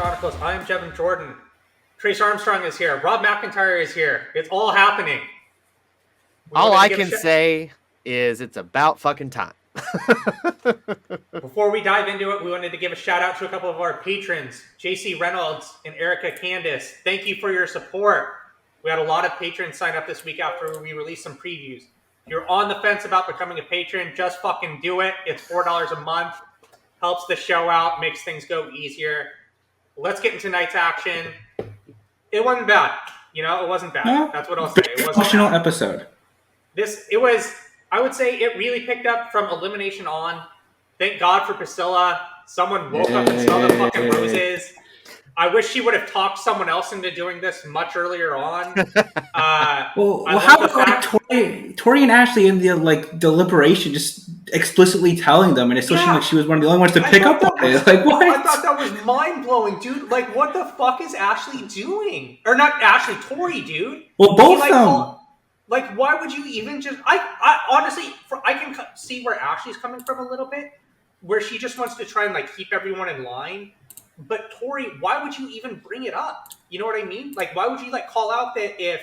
Chronicles. I am Devin Jordan. Trace Armstrong is here. Rob McIntyre is here. It's all happening. All I can say is it's about fucking time. Before we dive into it, we wanted to give a shout out to a couple of our patrons, JC Reynolds and Erica Candice. Thank you for your support. We had a lot of patrons sign up this week after we released some previews. If you're on the fence about becoming a patron, just fucking do it. It's $4 a month. Helps the show out, makes things go easier. Let's get into tonight's action. It wasn't bad. It wasn't bad. No, that's what I'll say. It wasn't emotional bad. Episode. I would say it really picked up from Elimination on. Thank God for Priscilla. Someone woke up and smelled the fucking roses. I wish she would have talked someone else into doing this much earlier on. How about Tori and Ashley in the deliberation just explicitly telling them, and it still seemed like she was one of the only ones to pick up on it. Like, what? I thought that was mind blowing, dude. Like, what the fuck is Ashley doing? Or not Ashley, Tori, dude. Well, both of them. Why would you even just? I honestly, I can see where Ashley's coming from a little bit, where she just wants to try and keep everyone in line. But Tori, why would you even bring it up? You know what I mean? Why would you call out that if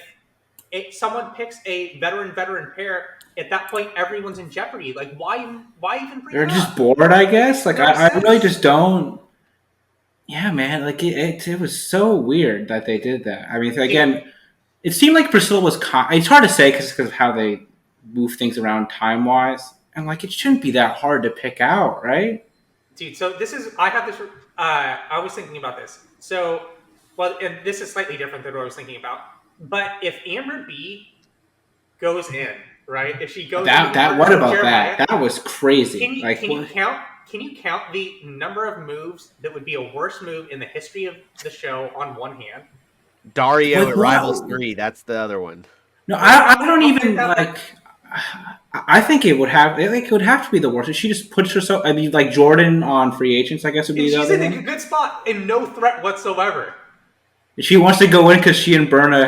someone picks a veteran pair, at that point everyone's in jeopardy? Why even bring it up? They're just bored, I guess. I really just don't. Yeah, man. It was so weird that they did that. I mean, again, it seemed like Priscilla was. It's hard to say because of how they move things around time wise, and it shouldn't be that hard to pick out, right? Dude, so I have this. I was thinking about this. So, and this is slightly different than what I was thinking about. But if Amber B goes in, right? If she goes what about that? That was crazy. Can you count? Can you count the number of moves that would be a worse move in the history of the show on one hand? Dario at Rivals 3. That's the other one. No, I don't even I think it would have. It would have to be the worst. If she just puts herself. I mean, Jordan on Free Agents, I guess would be the other one. She's in a good spot and no threat whatsoever. She wants to go in because she and Berna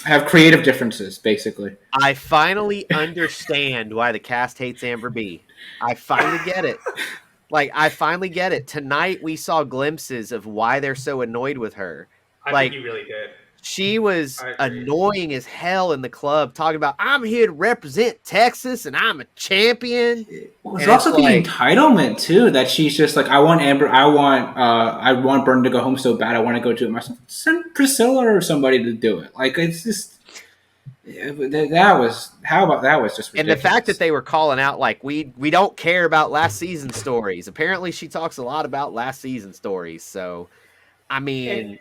have creative differences, basically. I finally understand why the cast hates Amber B. I finally get it. I finally get it. Tonight we saw glimpses of why they're so annoyed with her. I think you really did. She was annoying as hell in the club, talking about, I'm here to represent Texas and I'm a champion. It's also the entitlement too, that she's just I want Amber, I want Berna to go home so bad, I want to go do it myself. Send Priscilla or somebody to do it. It's just that was just ridiculous. And the fact that they were calling out we don't care about last season stories. Apparently she talks a lot about last season stories. So I mean,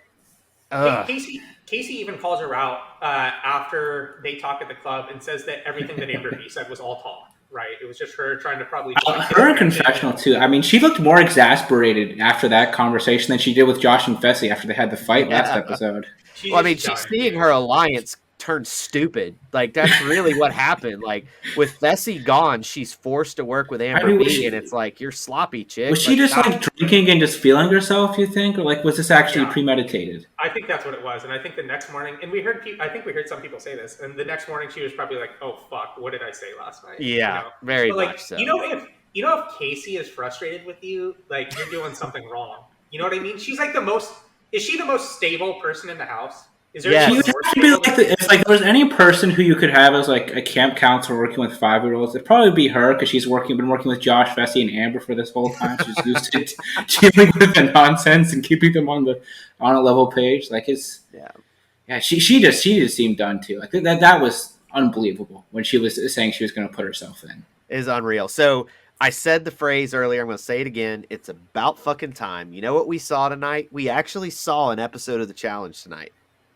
Casey even calls her out after they talk at the club and says that everything that Amber B said was all talk, right? It was just her trying to probably... her in confessional, too. I mean, she looked more exasperated after that conversation than she did with Josh and Fessy after they had the fight last episode. She's seeing her alliance turn stupid. That's really what happened. With Fessy gone, she's forced to work with Amber B, and it's you're sloppy, chick. Was she just drinking and just feeling herself, you think? Or was this actually premeditated? I think that's what it was. And I think the next morning, and I think we heard some people say this, and the next morning she was probably oh fuck, what did I say last night? Yeah, very much so. If Casey is frustrated with you, you're doing something wrong. You know what I mean? She's is she the most stable person in the house? Is there if there's any person who you could have as a camp counselor working with 5-year-olds, it'd probably be her because she's been working with Josh, Fessy, and Amber for this whole time. She's used to dealing with the nonsense and keeping them on a level page. She just seemed done too. That was unbelievable when she was saying she was going to put herself in. It is unreal. So I said the phrase earlier. I'm going to say it again. It's about fucking time. You know what we saw tonight? We actually saw an episode of The Challenge tonight.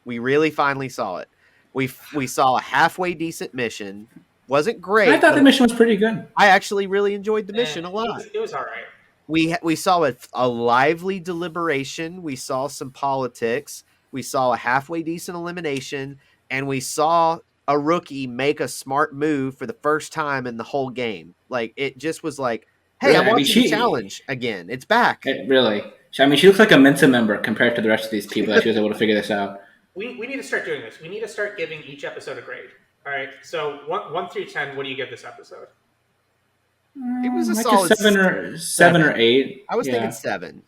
We really finally saw it. We saw a halfway decent mission. Wasn't great. I thought the mission was pretty good. I actually really enjoyed the mission a lot. It was all right. We saw a lively deliberation. We saw some politics. We saw a halfway decent elimination. And we saw a rookie make a smart move for the first time in the whole game. It just was hey, I'm watching the challenge again. It's back. Really. I mean, she looks like a Mensa member compared to the rest of these people that she was able to figure this out. We need to start doing this. We need to start giving each episode a grade. All right. So 1 through 10, what do you give this episode? It was a solid seven or 8. I was thinking 7.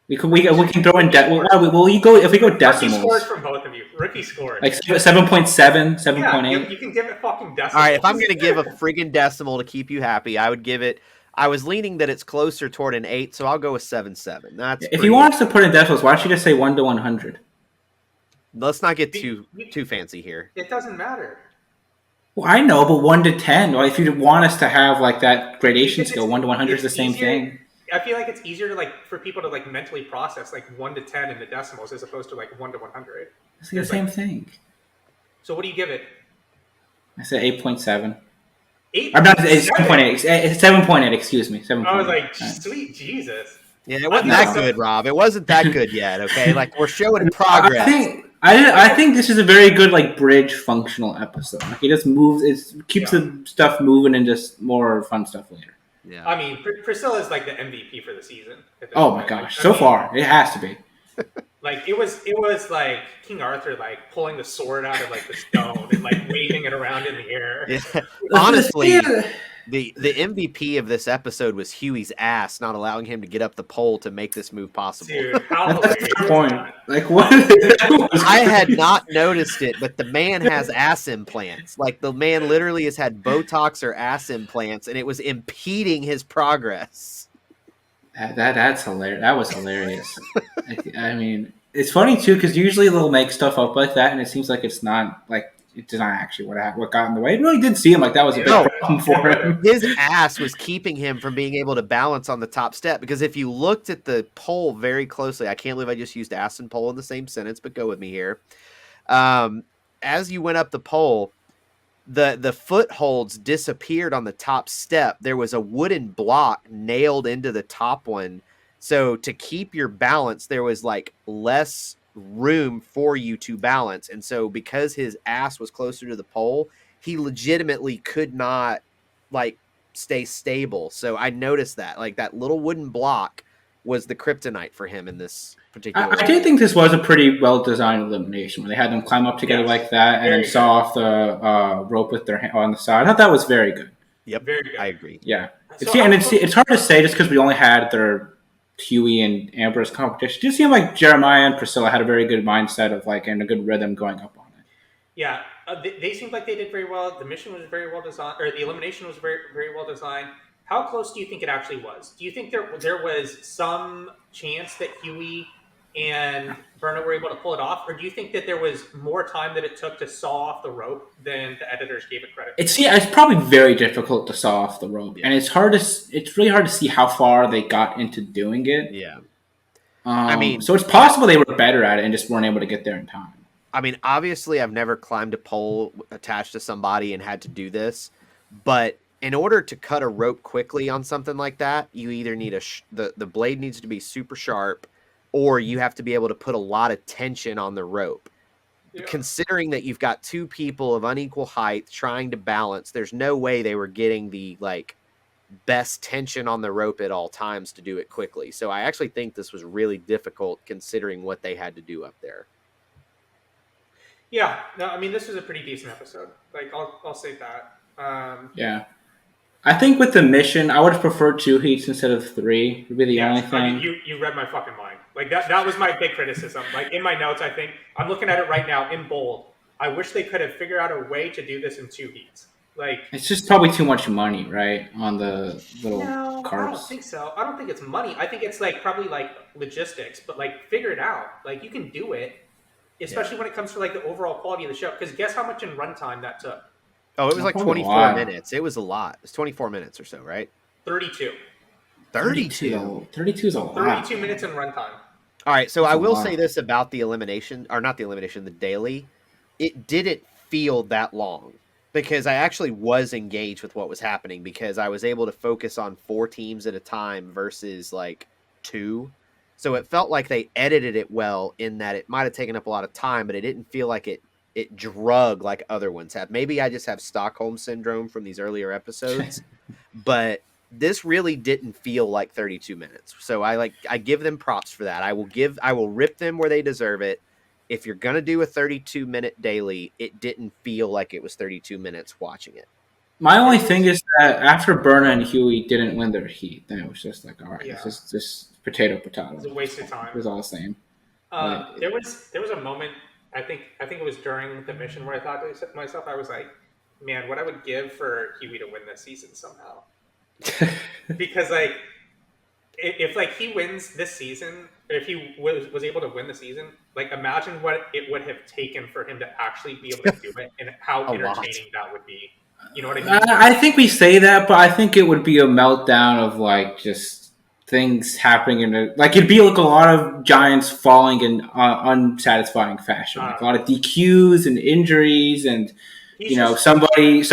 We can throw in well, you go if we go Rookie decimals. scores from both of you. Rookie scores. Like 7.7, 7.8. Yeah, you can give it fucking decimals. All right, if I'm going to give a friggin' decimal to keep you happy, I would give it. I was leaning that it's closer toward an 8, so I'll go with 7.7. That's if you want us to put in decimals, why don't you just say 1 to 100? Let's not get too fancy here. It doesn't matter. Well, I know, but 1 to 10. Well, if you want us to have like that gradation scale, 1 to 100 is the same thing. I feel like it's easier to for people to mentally process 1 to 10 in the decimals as opposed to 1 to 100. It's the same thing. So what do you give it? I said 8.7. 8. I'm not 7.8. 7.8. Excuse me. 7.8. I was like, sweet Jesus. Yeah, it wasn't that good, Rob. It wasn't that good yet. Okay, we're showing progress. I think this is a very good bridge functional episode. It just moves. It keeps the stuff moving and just more fun stuff later. Yeah. I mean, Priscilla's the MVP for the season. Oh my gosh! So far, it has to be. It was like King Arthur pulling the sword out of the stone and waving it around in the air. Yeah. Honestly, the MVP of this episode was Huey's ass not allowing him to get up the pole to make this move possible. Dude, how that's the point. What? I had not noticed it, but the man has ass implants. The man literally has had Botox or ass implants, and it was impeding his progress. That's hilarious. That was hilarious. I mean, it's funny too because usually they'll make stuff up like that, and it seems like it's not it's not actually what got in the way. It really did seem like that was a big problem for him. His ass was keeping him from being able to balance on the top step because if you looked at the pole very closely, I can't believe I just used ass and pole in the same sentence, but go with me here. As you went up the pole, the footholds disappeared on the top step. There was a wooden block nailed into the top one. So to keep your balance, there was less room for you to balance. And so because his ass was closer to the pole, he legitimately could not stay stable. So I noticed that that little wooden block was the kryptonite for him in this particular. I did think this was a pretty well designed elimination when they had them climb up together like that and then saw off the rope with their hand on the side. I thought that was very good. Yep, very good. I agree. Yeah, it's hard to say just because we only had their Huey and Amber's competition. It just seemed like Jeremiah and Priscilla had a very good mindset of and a good rhythm going up on it. Yeah, they seemed like they did very well. The mission was very well designed, or the elimination was very, very well designed. How close do you think it actually was? Do you think there was some chance that Huey and Berna were able to pull it off, or do you think that there was more time that it took to saw off the rope than the editors gave it credit for? It's probably very difficult to saw off the rope, and it's really hard to see how far they got into doing it. Yeah, so it's possible they were better at it and just weren't able to get there in time. I mean, obviously, I've never climbed a pole attached to somebody and had to do this, but in order to cut a rope quickly on something like that, you either need the blade needs to be super sharp, or you have to be able to put a lot of tension on the rope. Yeah. Considering that you've got two people of unequal height trying to balance, there's no way they were getting the best tension on the rope at all times to do it quickly. So I actually think this was really difficult considering what they had to do up there. Yeah, no, I mean, this was a pretty decent episode. I'll say that. Yeah. I think with the mission, I would have preferred 2 heats instead of 3. Would be the only thing. I mean, you read my fucking mind. That was my big criticism. In my notes, I think I'm looking at it right now in bold. I wish they could have figured out a way to do this in 2 heats. It's just probably too much money, right? On the little cars. I don't think so. I don't think it's money. I think it's probably logistics, but figure it out. You can do it, especially when it comes to the overall quality of the show. Because guess how much in runtime that took? Oh, it was 24 minutes. It was a lot. It's 24 minutes or so, right? 32. 32. 32 is a lot. 32 minutes in runtime. All right, so I will say this about the elimination, or not the elimination, the daily. It didn't feel that long because I actually was engaged with what was happening because I was able to focus on 4 teams at a time versus 2. So it felt like they edited it well in that it might have taken up a lot of time, but it didn't feel like it drug like other ones have. Maybe I just have Stockholm syndrome from these earlier episodes, but this really didn't feel like 32 minutes. So I give them props for that. I will rip them where they deserve it. If you're going to do a 32-minute daily, it didn't feel like it was 32 minutes watching it. My only thing is that after Berna and Huey didn't win their heat, then it was just like, all right, Yeah. this is just potato. It's a waste of time. It was all the same. There was a moment I think it was during the mission where I thought to myself, I was like, man, what I would give for Huey to win this season somehow. Because like if like he wins this season, if he was able to win the season, like imagine what it would have taken for him to actually be able to do it and how A lot. entertaining that would be. You know what I mean? I think we say that, but I think it would be a meltdown of like just things happening like it'd be like a lot of Giants falling in unsatisfying fashion, like a lot of DQs and injuries, and He's just somebody's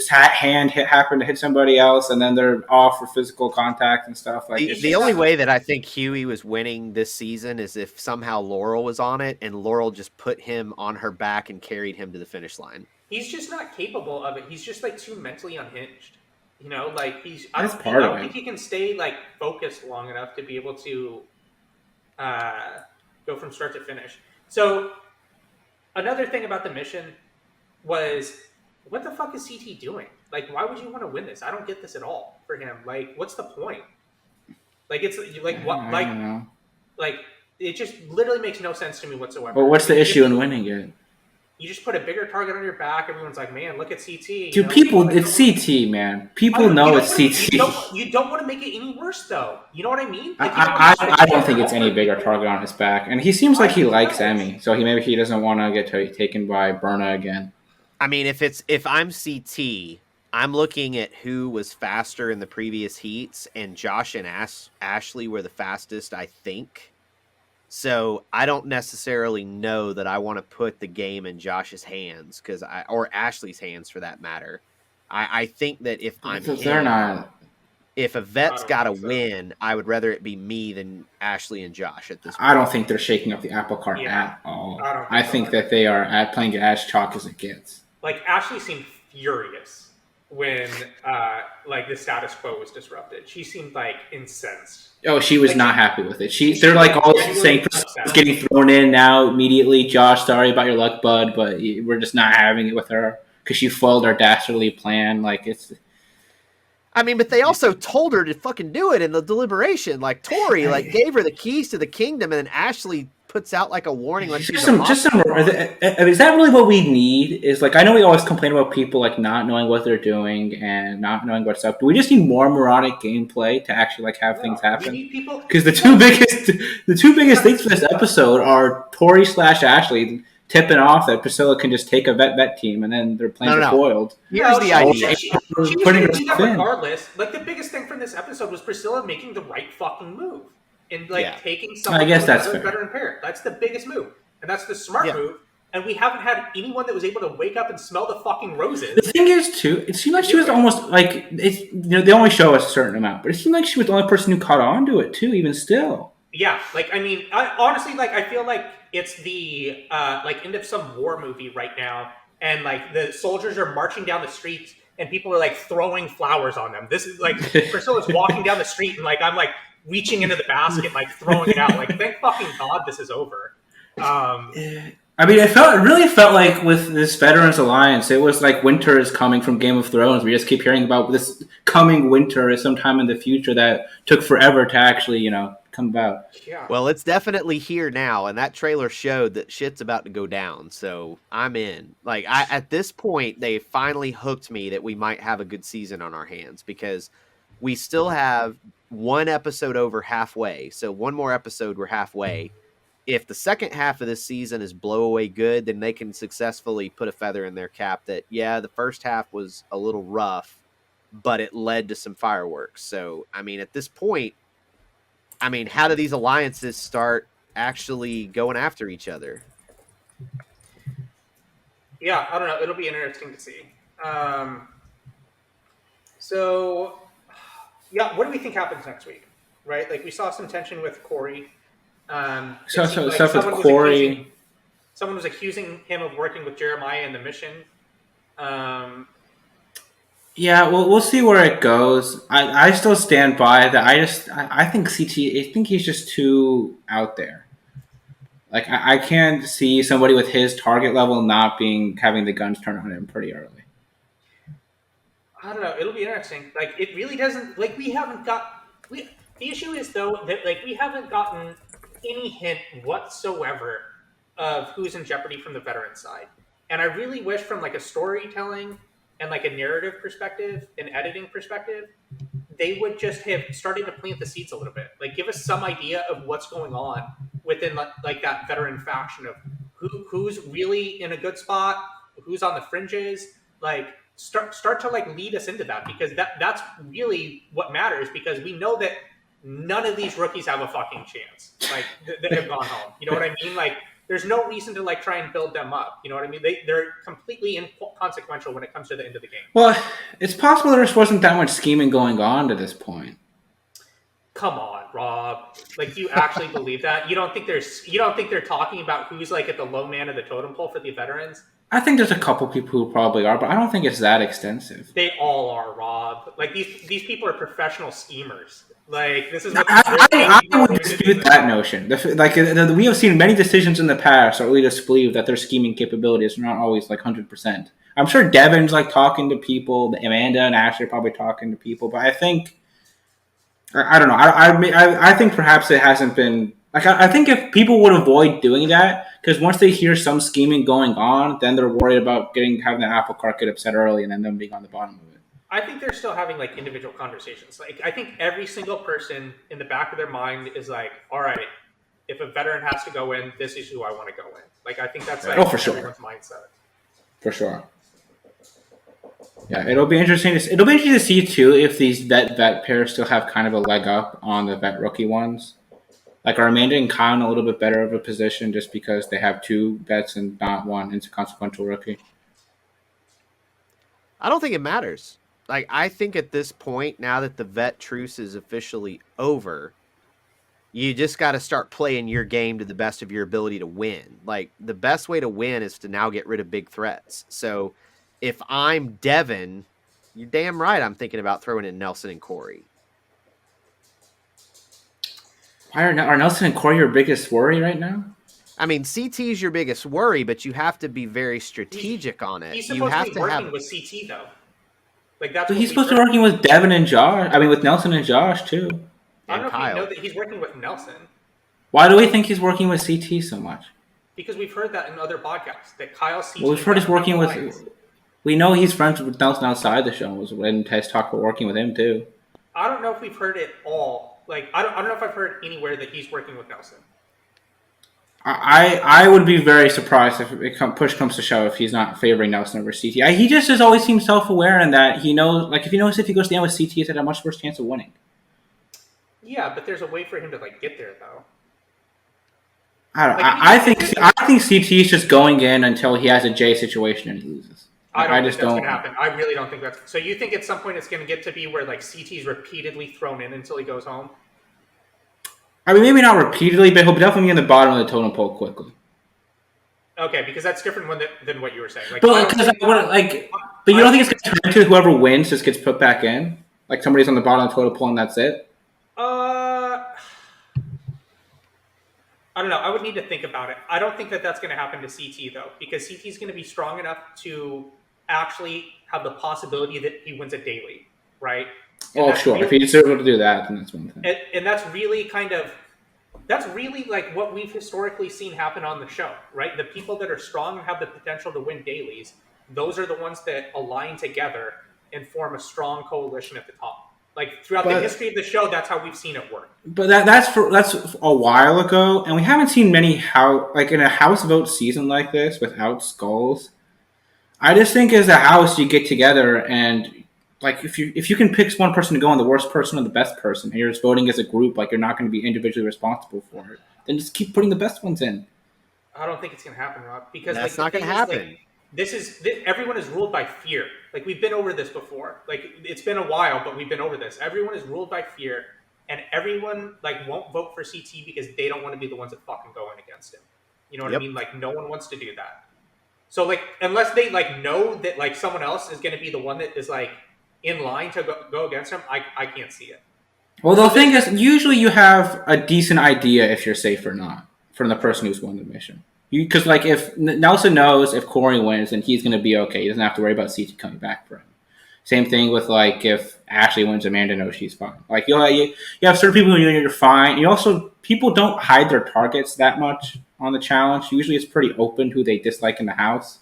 hand happened to hit somebody else, and then they're off for physical contact and stuff. Like The only way that I think Huey was winning this season is if somehow Laurel was on it and Laurel just put him on her back and carried him to the finish line. he's just not capable of it. He's just like too mentally unhinged. You know, like I That's don't part of think it. he can stay like focused long enough to be able to go from start to finish. So another thing about the mission was, what the fuck is CT doing? Like, why would you want to win this? I don't get this at all for him. Like, what's the point? Like, it's like what? I don't know. Like it just literally makes no sense to me whatsoever. Well, what's the issue in winning it? You just put a bigger target on your back. Everyone's like, man, look at CT. Dude, people, it's CT, man. People know it's CT. You don't want to make it any worse, though. You know what I mean? Like, I don't think it's any bigger target on his back, and he seems like he likes Emmy, so maybe he doesn't want to get taken by Berna again. I mean, if I'm CT, I'm looking at who was faster in the previous heats, and Josh and Ashley were the fastest, I think. So I don't necessarily know that I want to put the game in Josh's hands or Ashley's hands for that matter. I think that if I'm They're not. If a vet's I don't got to think so. win, I would rather it be me than Ashley and Josh at this point. I don't think they're shaking up the apple cart Yeah, at all. I don't I think so think that they are playing it as chalk as it gets. Like Ashley seemed furious when like the status quo was disrupted. She seemed like incensed. Oh, she was Like, not happy with it. They're like all saying Priscilla's getting thrown in now immediately. Josh, sorry about your luck, bud, but we're just not having it with her because she foiled our dastardly plan. Like it's. I mean, but they also told her to fucking do it in the deliberation. Like Tori, like gave her the keys to the kingdom, and then Ashley puts out like a warning. Like Is that really what we need? Is like I know we always complain about people like not knowing what they're doing and not knowing what's up. Do we just need more moronic gameplay to actually like have things happen? We need people Because the two biggest things for this episode are Tori / Ashley tipping off that Priscilla can just take a vet team, and then their plans are foiled. Here's the idea. She was going to do that regardless. Like the biggest thing from this episode was Priscilla making the right fucking move and like taking someone. I guess that's better impaired. That's the biggest move, and that's the smart move. And we haven't had anyone that was able to wake up and smell the fucking roses. The thing is, too, it seemed like she was almost like they only show us a certain amount, but it seemed like she was the only person who caught on to it too, even still. Yeah, like I mean, honestly, like I feel like it's the like end of some war movie right now, and like the soldiers are marching down the streets, and people are like throwing flowers on them. This is like Priscilla's walking down the street, and like I'm like reaching into the basket, like throwing it out. Like thank fucking God this is over. I mean, it really felt like with this Veterans Alliance, it was like winter is coming from Game of Thrones. We just keep hearing about this coming winter sometime in the future that took forever to actually, come about. Yeah. Well, it's definitely here now, and that trailer showed that shit's about to go down. So I'm in. Like at this point, they finally hooked me that we might have a good season on our hands because we still have one episode over halfway. So one more episode, we're halfway. If the second half of this season is blow away good, then they can successfully put a feather in their cap that, yeah, the first half was a little rough, but it led to some fireworks. So, I mean, at this point, how do these alliances start actually going after each other? Yeah, I don't know. It'll be interesting to see. So, yeah, what do we think happens next week? Right? Like, we saw some tension with Corey. Stuff with Corey. Someone was accusing him of working with Jeremiah in the mission. Yeah, well, we'll see where it goes. I still stand by that. I think CT. I think he's just too out there. Like I can't see somebody with his target level not having the guns turned on him pretty early. I don't know. It'll be interesting. Like, it really doesn't. Like, we haven't got. The issue is though that like we haven't gotten any hint whatsoever of who's in jeopardy from the veteran side, and I really wish from like a storytelling and like a narrative perspective, an editing perspective, they would just have started to plant the seeds a little bit. Like, give us some idea of what's going on within like that veteran faction of who's really in a good spot, who's on the fringes. Like, start to like lead us into that, because that's really what matters. Because we know that none of these rookies have a fucking chance. Like, that have gone home. You know what I mean? Like, there's no reason to like try and build them up. You know what I mean? They're completely inconsequential when it comes to the end of the game. Well, it's possible there just wasn't that much scheming going on to this point. Come on, Rob. Like, do you actually believe that? You don't think they're talking about who's like at the low man of the totem pole for the veterans? I think there's a couple people who probably are, but I don't think it's that extensive. They all are, Rob. Like, these people are professional schemers. Like, this is what I would dispute that notion. We have seen many decisions in the past that lead us to believe that their scheming capabilities are not always like 100%. I'm sure Devin's like talking to people, Amanda and Ashley are probably talking to people, but I think I don't know. I think perhaps it hasn't been like I think if people would avoid doing that, because once they hear some scheming going on, then they're worried about having the apple cart get upset early and then them being on the bottom of it. I think they're still having like individual conversations. Like, I think every single person in the back of their mind is like, all right, if a veteran has to go in, this is who I want to go in. Like, I think that's like for sure. everyone's mindset. For sure. Yeah, it'll be interesting to see too if these vet pairs still have kind of a leg up on the vet rookie ones. Like, are Amanda and Kyle in a little bit better of a position just because they have two vets and not one inconsequential rookie? I don't think it matters. Like, I think at this point, now that the vet truce is officially over, you just got to start playing your game to the best of your ability to win. Like, the best way to win is to now get rid of big threats. So if I'm Devin, you're damn right I'm thinking about throwing in Nelson and Corey. Are Nelson and Corey your biggest worry right now? I mean, CT is your biggest worry, but you have to be very strategic on it. He's You supposed have to be to working have. with CT though. Like, that's But what he's we supposed to be heard. working with Devin and Josh. I mean, with Nelson and Josh too. I don't know and if Kyle. you know that he's working with Nelson, Why do we think he's working with CT so much? because we've heard that in other podcasts that Kyle CT. Well, we've heard he's working with. alliance. We know he's friends with Nelson outside the show, and Tess talked about working with him too. I don't know if we've heard it all. Like, I don't know if I've heard anywhere that he's working with Nelson. I would be very surprised if push comes to shove if he's not favoring Nelson over CT. He just has always seemed self-aware in that he knows, like, if he knows if he goes to the end with CT, he's had a much worse chance of winning. Yeah, but there's a way for him to like get there though. I think CT is just going in until he has a J situation and he loses. I just don't think that's going to happen. I really don't think that's. So you think at some point it's going to get to be where like CT's repeatedly thrown in until he goes home? I mean, maybe not repeatedly, but he'll definitely be in the bottom of the totem pole quickly. Okay, because that's different than what you were saying. Like, but you don't think it's going to turn into whoever wins just gets put back in? Like, somebody's on the bottom of the totem pole and that's it? I don't know. I would need to think about it. I don't think that that's going to happen to CT though, because CT is going to be strong enough to actually have the possibility that he wins a daily, right? And sure. Really, if he's able to do that, then that's one thing. And that's really like what we've historically seen happen on the show, right? The people that are strong and have the potential to win dailies, those are the ones that align together and form a strong coalition at the top. Like, throughout the history of the show, that's how we've seen it work. But that's a while ago, and we haven't seen many in a house vote season like this without skulls. I just think as a house you get together and, like, if you can pick one person to go on, the worst person or the best person, and you're just voting as a group, like, you're not going to be individually responsible for it, then just keep putting the best ones in. I don't think it's going to happen, Rob, because that's not going to happen. Everyone is ruled by fear. Like, we've been over this before. Like, it's been a while, but we've been over this. Everyone is ruled by fear, and everyone like won't vote for CT because they don't want to be the ones that fucking go in against him. You know what I mean? Like, no one wants to do that. So, like, unless they like know that like someone else is going to be the one that is like in line to go against him, I can't see it. Well, the thing is, usually you have a decent idea if you're safe or not from the person who's won the mission. Because, like, if Nelson knows if Corey wins, then he's going to be okay. He doesn't have to worry about CT coming back for him. Same thing with like if Ashley wins, Amanda knows she's fine. Like you have certain people who you're fine. You also people don't hide their targets that much on the challenge. Usually it's pretty open who they dislike in the house.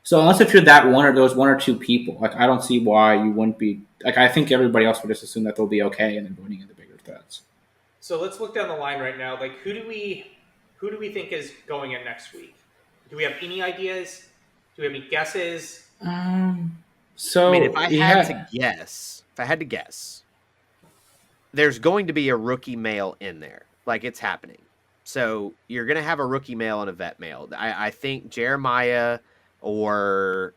So unless if you're that one or those one or two people, like I don't see why you wouldn't be. Like I think everybody else would just assume that they'll be okay and then voting in the bigger threats. So let's look down the line right now. Like who do we think is going in next week? Do we have any ideas? Do we have any guesses? So I mean, if I had to guess, there's going to be a rookie male in there. Like it's happening. So you're going to have a rookie male and a vet male. I think Jeremiah or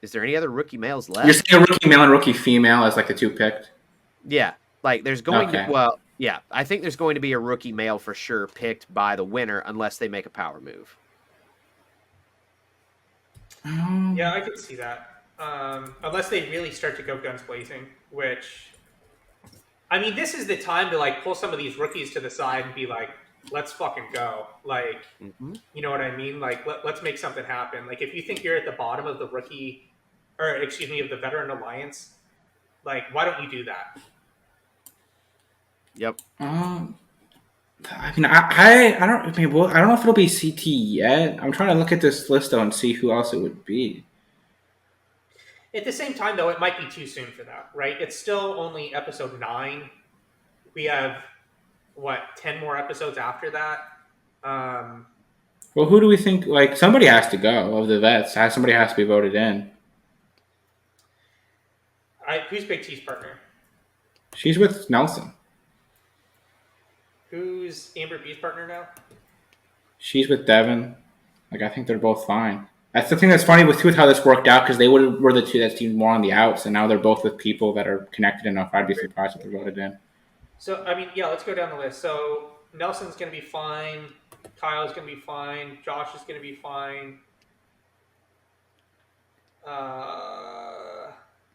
is there any other rookie males left? You're saying a rookie male and rookie female as like the two picked? Yeah. Like there's going to I think there's going to be a rookie male for sure picked by the winner unless they make a power move. Yeah, I could see that. Unless they really start to go guns blazing, which I mean, this is the time to like pull some of these rookies to the side and be like, let's fucking go. Like, you know what I mean? Like, let's make something happen. Like, if you think you're at the bottom of the rookie, or excuse me, of the veteran alliance, like, why don't you do that? Yep. I mean, I don't know if it'll be CT yet. I'm trying to look at this list though and see who else it would be. At the same time, though, it might be too soon for that, right? It's still only episode 9. We have, 10 more episodes after that? Well, who do we think? Like, somebody has to go of the vets. Somebody has to be voted in. Who's Big T's partner? She's with Nelson. Who's Amber B's partner now? She's with Devin. Like, I think they're both fine. That's the thing that's funny with how this worked out because they were the two that seemed more on the outs, and now they're both with people that are connected enough. I'd be surprised if they're voted in. So, I mean, yeah, let's go down the list. So, Nelson's going to be fine. Kyle's going to be fine. Josh is going to be fine.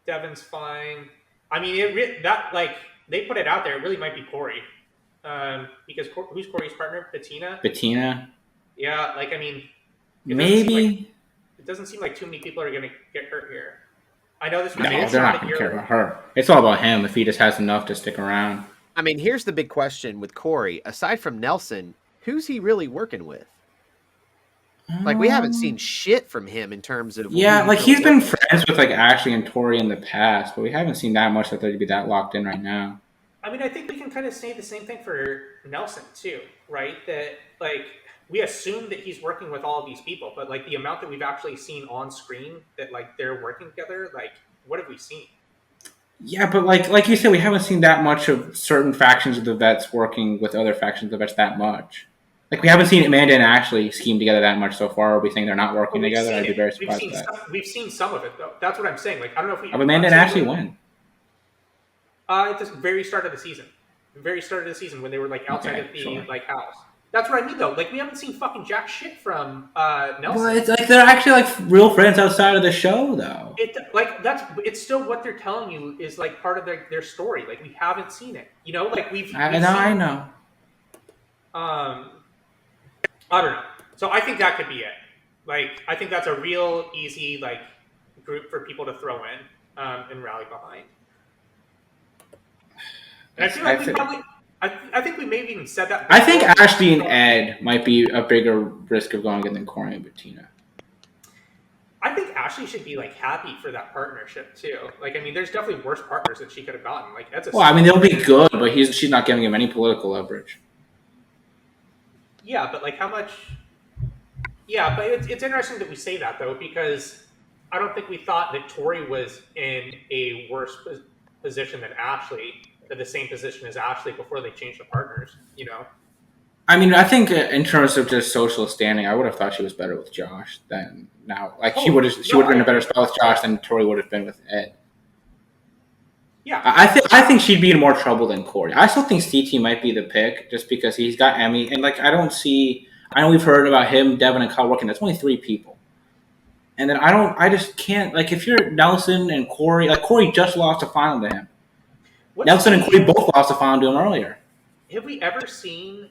Devin's fine. I mean, they put it out there. It really might be Corey. Because who's Corey's partner? Bettina? Yeah, like, I mean... Maybe... It doesn't seem like too many people are going to get hurt here. I know this. No, they're not going to care about her. It's all about him if he just has enough to stick around. I mean, here's the big question with Corey. Aside from Nelson, who's he really working with? Like, we haven't seen shit from him in terms of... Yeah, like, he's been friends with, like, Ashley and Tori in the past, but we haven't seen that much that they'd be that locked in right now. I mean, I think we can kind of say the same thing for Nelson, too, right? That, like... We assume that he's working with all of these people, but like the amount that we've actually seen on screen that like they're working together, like what have we seen? Yeah, but like you said, we haven't seen that much of certain factions of the vets working with other factions of the vets that much. Like we haven't seen Amanda and Ashley scheme together that much so far. Are we saying they're not working together? I'd be very surprised by that. We've seen some of it though. That's what I'm saying. Like I don't know if we. Amanda and Ashley when? At the very start of the season. The very start of the season when they were like outside of the like house. That's what I mean, though. Like, we haven't seen fucking jack shit from Nelson. Well, it's like they're actually like real friends outside of the show, though. It's still what they're telling you is like part of their story. Like, we haven't seen it. You know, like I know. I don't know. So I think that could be it. Like, I think that's a real easy like group for people to throw in and rally behind. And I feel like we probably. I think we may have even said that before. I think Ashley and Ed might be a bigger risk of going in than Corey and Bettina. I think Ashley should be like happy for that partnership too. Like, I mean, there's definitely worse partners that she could have gotten. Like, that's I mean, they'll be good, but she's not giving him any political leverage. Yeah, but like, how much? Yeah, but it's interesting that we say that though, because I don't think we thought that Tori was in a worse position than Ashley. At the same position as Ashley before they changed the partners, you know? I mean, I think in terms of just social standing, I would have thought she was better with Josh than now. Like, she would have been in a better spot with Josh than Tori would have been with Ed. Yeah. I think she'd be in more trouble than Corey. I still think CT might be the pick just because he's got Emmy. And, like, I know we've heard about him, Devin, and Kyle working. That's only 3 people. And then I just can't, like, if you're Nelson and Corey, like, Corey just lost a final to him. Nelson and Corey both lost a final to him earlier. Have we ever seen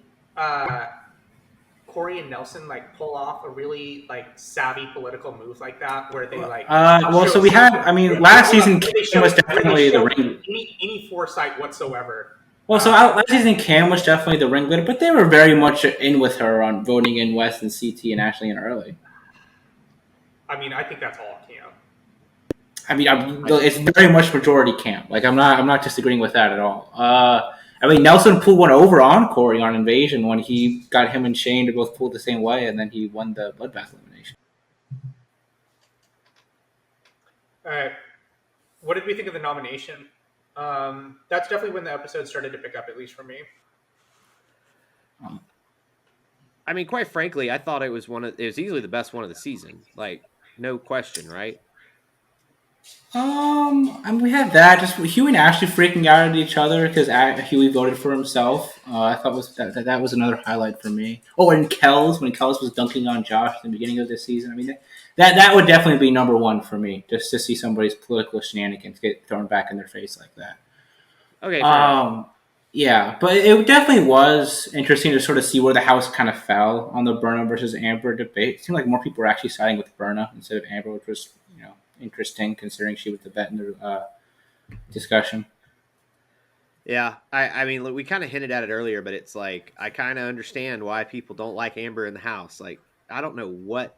Corey and Nelson like pull off a really like savvy political move like that, where they like well, so we show- have. I mean, last season where they Cam was show- where they definitely the show ring. any foresight whatsoever. Well, so last season Cam was definitely the ringleader, but they were very much in with her on voting in West and CT and Ashley and Early. I mean, I think that's all Cam. I mean, it's very much majority Cam. Like I'm not disagreeing with that at all. I mean, Nelson pulled one over on Corey on Invasion when he got him and Shane to both pull the same way, and then he won the Bloodbath elimination. All right, what did we think of the nomination? That's definitely when the episode started to pick up, at least for me. I mean, quite frankly, I thought it was easily the best one of the season. Like, no question, right? And we had that. Just Huey and Ashley freaking out at each other because Huey voted for himself. I thought that was another highlight for me. Oh, and Kells, when Kells was dunking on Josh at the beginning of this season. I mean, that would definitely be number one for me, just to see somebody's political shenanigans get thrown back in their face like that. Okay. Yeah, but it definitely was interesting to sort of see where the house kind of fell on the Berna versus Amber debate. It seemed like more people were actually siding with Berna instead of Amber, which was interesting considering she was the bet in the discussion. Yeah, I mean, look, we kind of hinted at it earlier, but it's like I kind of understand why people don't like Amber in the house. Like, I don't know what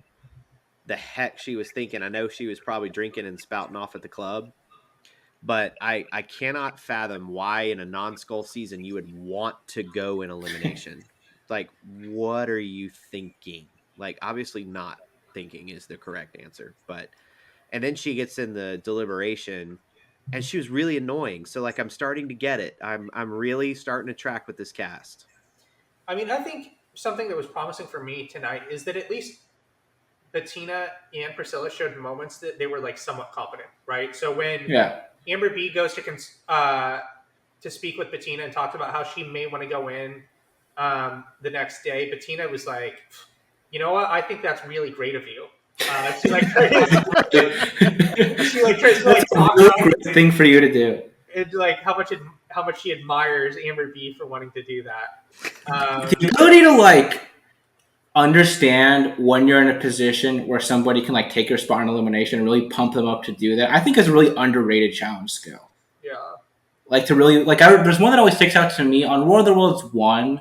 the heck she was thinking. I know she was probably drinking and spouting off at the club, but I cannot fathom why in a non-skull season you would want to go in elimination. Like, what are you thinking? Like, obviously not thinking is the correct answer, but and then she gets in the deliberation and she was really annoying. So like I'm starting to get it. I'm really starting to track with this cast. I mean, I think something that was promising for me tonight is that at least Bettina and Priscilla showed moments that they were like somewhat competent, right? So when Amber B goes to speak with Bettina and talked about how she may want to go in the next day, Bettina was like, "You know what? I think that's really great of you." She like tries to talk a really great thing for you to do. And like how much she admires Amber B for wanting to do that. The ability to like understand when you're in a position where somebody can like take your spot in elimination and really pump them up to do that, I think is a really underrated challenge skill. Yeah. Like to really like, there's one that always sticks out to me on War of the Worlds 1.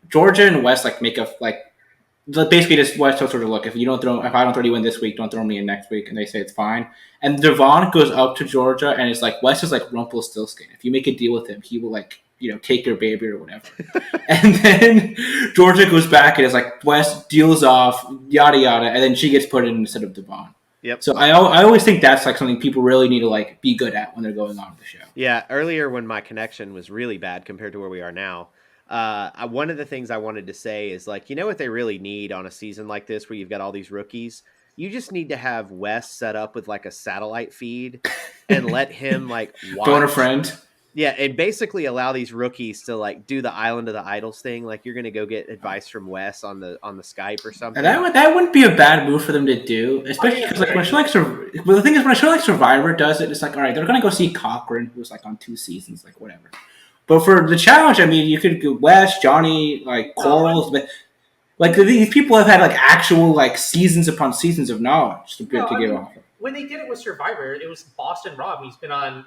Georgia and West like make a like. Basically, just West sort of look. If I don't throw you in this week, don't throw me in next week, and they say it's fine. And Devon goes up to Georgia, and it's like West is like Rumpelstiltskin. If you make a deal with him, he will like take your baby or whatever. And then Georgia goes back and is like West deals off yada yada, and then she gets put in instead of Devon. Yep. So I always think that's like something people really need to like be good at when they're going on the show. Yeah. Earlier when my connection was really bad compared to where we are now. One of the things I wanted to say is like, what they really need on a season like this where you've got all these rookies, you just need to have Wes set up with like a satellite feed and let him like watch. Phone a friend. Yeah. And basically allow these rookies to like do the Island of the Idols thing. Like you're going to go get advice from Wes on the Skype or something. And that wouldn't be a bad move for them to do, especially because like when a show like well, the thing is when a show like Survivor does it, it's like, all right, they're going to go see Cochran, who's like on 2 seasons, like whatever. But for the challenge, I mean, you could go Wes, Johnny, like Corals, but like these people have had like actual like seasons upon seasons of knowledge to give off. When they did it with Survivor, it was Boston Rob. He's been on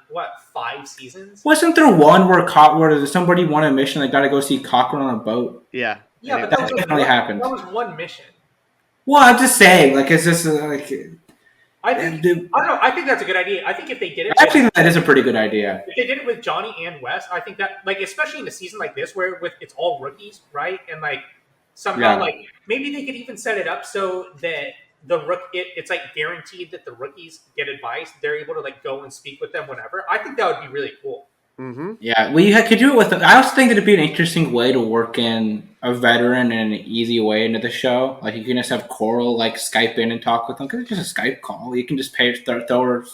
5 seasons. Wasn't there one where somebody won a mission? They got to go see Cochran on a boat. Yeah, but that definitely happened. That was one mission. Well, I'm just saying, like, is this like? I don't know. I think that's a good idea. I think if they did it, that is a pretty good idea. If they did it with Johnny and Wes, I think that, like, especially in a season like this where it's all rookies, right? And like somehow, like maybe they could even set it up so that it's like guaranteed that the rookies get advice. They're able to like go and speak with them whenever. I think that would be really cool. Mm-hmm. Yeah, well, you could do it with. I also think that it'd be an interesting way to work in a veteran in an easy way into the show. Like you can just have Coral like Skype in and talk with them because it's just a Skype call. You can just throw her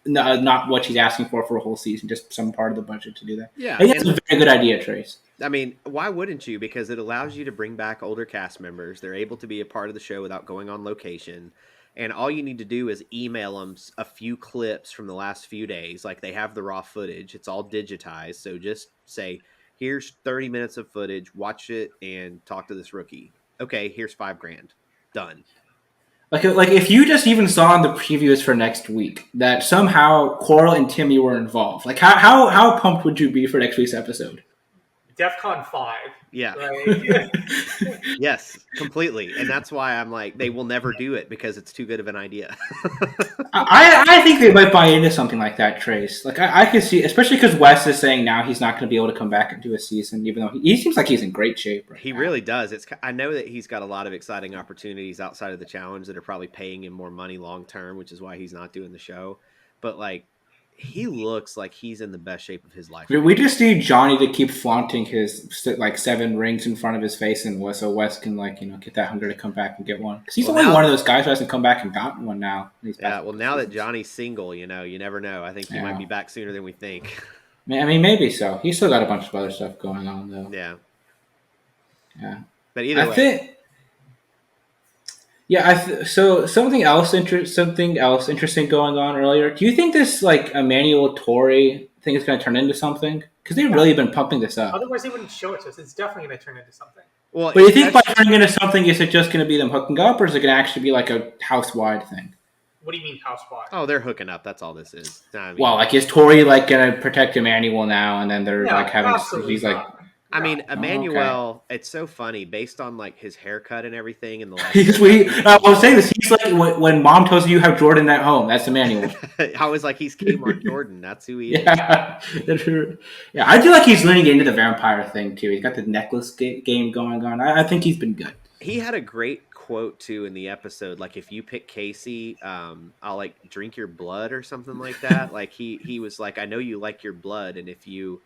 not what she's asking for a whole season, just some part of the budget to do that. Yeah, I think that's a very good idea, Trace. I mean, why wouldn't you? Because it allows you to bring back older cast members. They're able to be a part of the show without going on location. And all you need to do is email them a few clips from the last few days. Like they have the raw footage. It's all digitized. So just say, Here's 30 minutes of footage. Watch it and talk to this rookie. Okay, here's $5,000. Done. Like if you just even saw in the previews for next week that somehow Coral and Timmy were involved, like how pumped would you be for next week's episode? DEFCON 5. Yeah. Right? Yes, completely. And that's why I'm like, they will never do it because it's too good of an idea. I think they might buy into something like that, Trace. Like I could see, especially because Wes is saying now he's not going to be able to come back and do a season, even though he seems like he's in great shape. Right He now. really does. I know that he's got a lot of exciting opportunities outside of the challenge that are probably paying him more money long term, which is why he's not doing the show. But like, he looks like he's in the best shape of his life. We just need Johnny to keep flaunting his like 7 rings in front of his face, and so Wes can get that hunger to come back and get one. Because he's only one of those guys who hasn't come back and gotten one now. Yeah, well, now that Johnny's single, you never know. I think he might be back sooner than we think. I mean, maybe so. He's still got a bunch of other stuff going on, though. Yeah. Yeah. But either way. So something else interesting going on earlier. Do you think this Emmanuel Torrey thing is going to turn into something? Because they've really been pumping this up. Otherwise, they wouldn't show it to us. It's definitely going to turn into something. Well, but you think by turning into something, is it just going to be them hooking up, or is it going to actually be like a house-wide thing? What do you mean house-wide? Oh, they're hooking up. That's all this is. I mean, is Torrey going to protect Emmanuel now, and then they're having he's like. Not. I mean, Emmanuel, it's so funny based on his haircut and everything in the last. I was saying this. He's like when mom tells you have Jordan at home. That's Emmanuel. I was like, he's Kmart Jordan. That's who he is. Yeah, I feel like he's leaning into the vampire thing too. He's got the necklace game going on. I think he's been good. He had a great quote too in the episode. Like, if you pick Casey, I'll drink your blood or something like that. Like he was like, I know you like your blood, and if you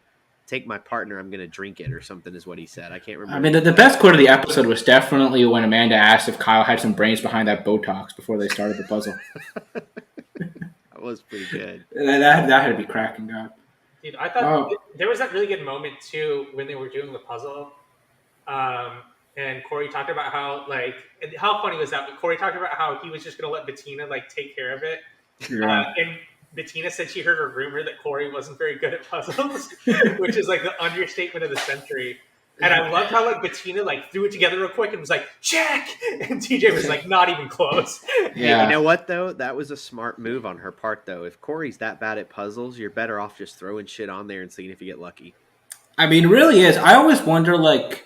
take my partner, I'm going to drink it or something is what he said. I can't remember. I mean, the best quote of the episode was definitely when Amanda asked if Kyle had some brains behind that Botox before they started the puzzle. That was pretty good. That had to be cracking up. Dude, I thought there was that really good moment too when they were doing the puzzle. And Corey talked about how funny was that? But Corey talked about how he was just going to let Bettina take care of it. Yeah. And Bettina said she heard a rumor that Corey wasn't very good at puzzles, which is the understatement of the century. And I loved how Bettina threw it together real quick and was like, check! And TJ was not even close. Yeah. You know what though? That was a smart move on her part though. If Corey's that bad at puzzles, you're better off just throwing shit on there and seeing if you get lucky. I mean, it really is. I always wonder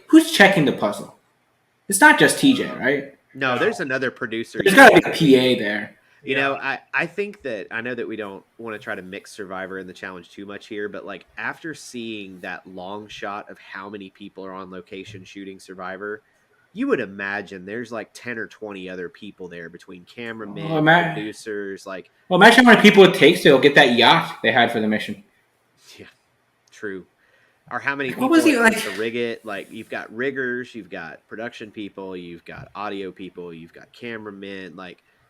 who's checking the puzzle? It's not just TJ, right? No, there's another producer. There's got to be a PA there. You know, I think that I know that we don't want to try to mix Survivor and the challenge too much here, but after seeing that long shot of how many people are on location shooting Survivor, you would imagine there's 10 or 20 other people there between cameramen, producers. Imagine how many people it takes to get that yacht they had for the mission. Yeah, true. Or how many people to rig it? You've got riggers, you've got production people, you've got audio people, you've got cameramen.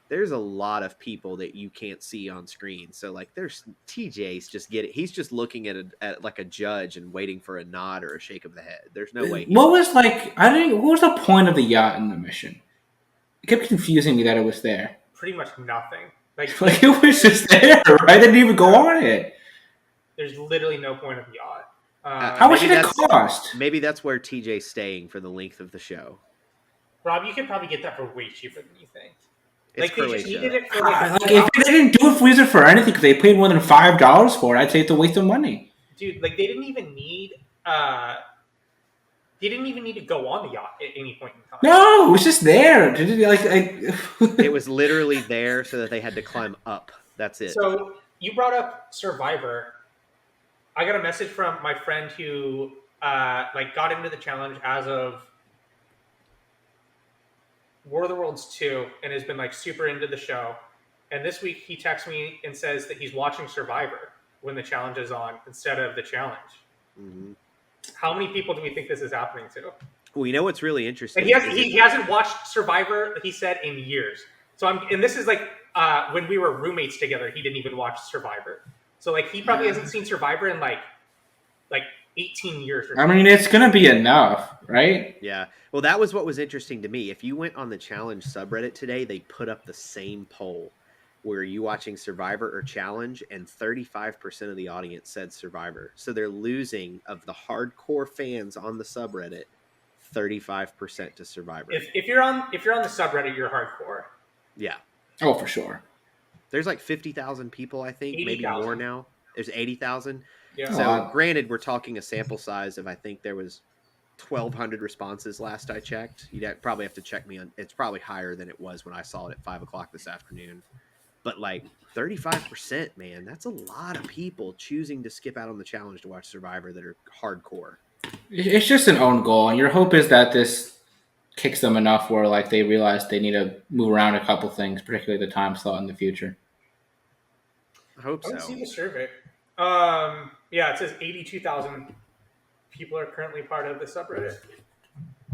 There's a lot of people that you can't see on screen. So there's TJ's he's just looking at a judge and waiting for a nod or a shake of the head. There's no way. What was the point of the yacht in the mission? It kept confusing me that it was there. Pretty much nothing. It was just there, right? They didn't even go on it. There's literally no point of the yacht. How much did it cost? Maybe that's where TJ's staying for the length of the show. Rob, you could probably get that for way cheaper than you think. It's they just needed it for if they didn't do it for anything, because they paid more than $5 for it, I'd say it's a waste of money. Dude, they didn't even need to go on the yacht at any point in time. No, it was just there. It was literally there so that they had to climb up. That's it. So you brought up Survivor. I got a message from my friend who got into the challenge as of War of the Worlds 2 and has been super into the show. And this week he texts me and says that he's watching Survivor when the challenge is on instead of the challenge. Mm-hmm. How many people do we think this is happening to? Well, you know what's really interesting? And he hasn't watched Survivor, he said, in years. So this is when we were roommates together, he didn't even watch Survivor. So he probably hasn't seen Survivor in 18 years. I mean, it's gonna be enough, right? Yeah. Well, that was what was interesting to me. If you went on the challenge subreddit today, they put up the same poll, were you watching Survivor or Challenge? And 35% of the audience said Survivor. So they're losing, of the hardcore fans on the subreddit, 35% to Survivor. If you're on the subreddit, you're hardcore. Yeah. Oh, for sure. There's like 50,000 people, I think, 80, maybe 000. more now. There's 80,000. Yeah. So granted, we're talking a sample size of, I think there was 1,200 responses last I checked. You'd probably have to check me on. It's probably higher than it was when I saw it at 5:00 this afternoon. But like 35%, man, that's a lot of people choosing to skip out on the challenge to watch Survivor that are hardcore. It's just an own goal, and your hope is that this kicks them enough where like they realize they need to move around a couple things, particularly the time slot in the future. I hope so. Let's see the survey. Yeah, it says 82,000 people are currently part of the subreddit.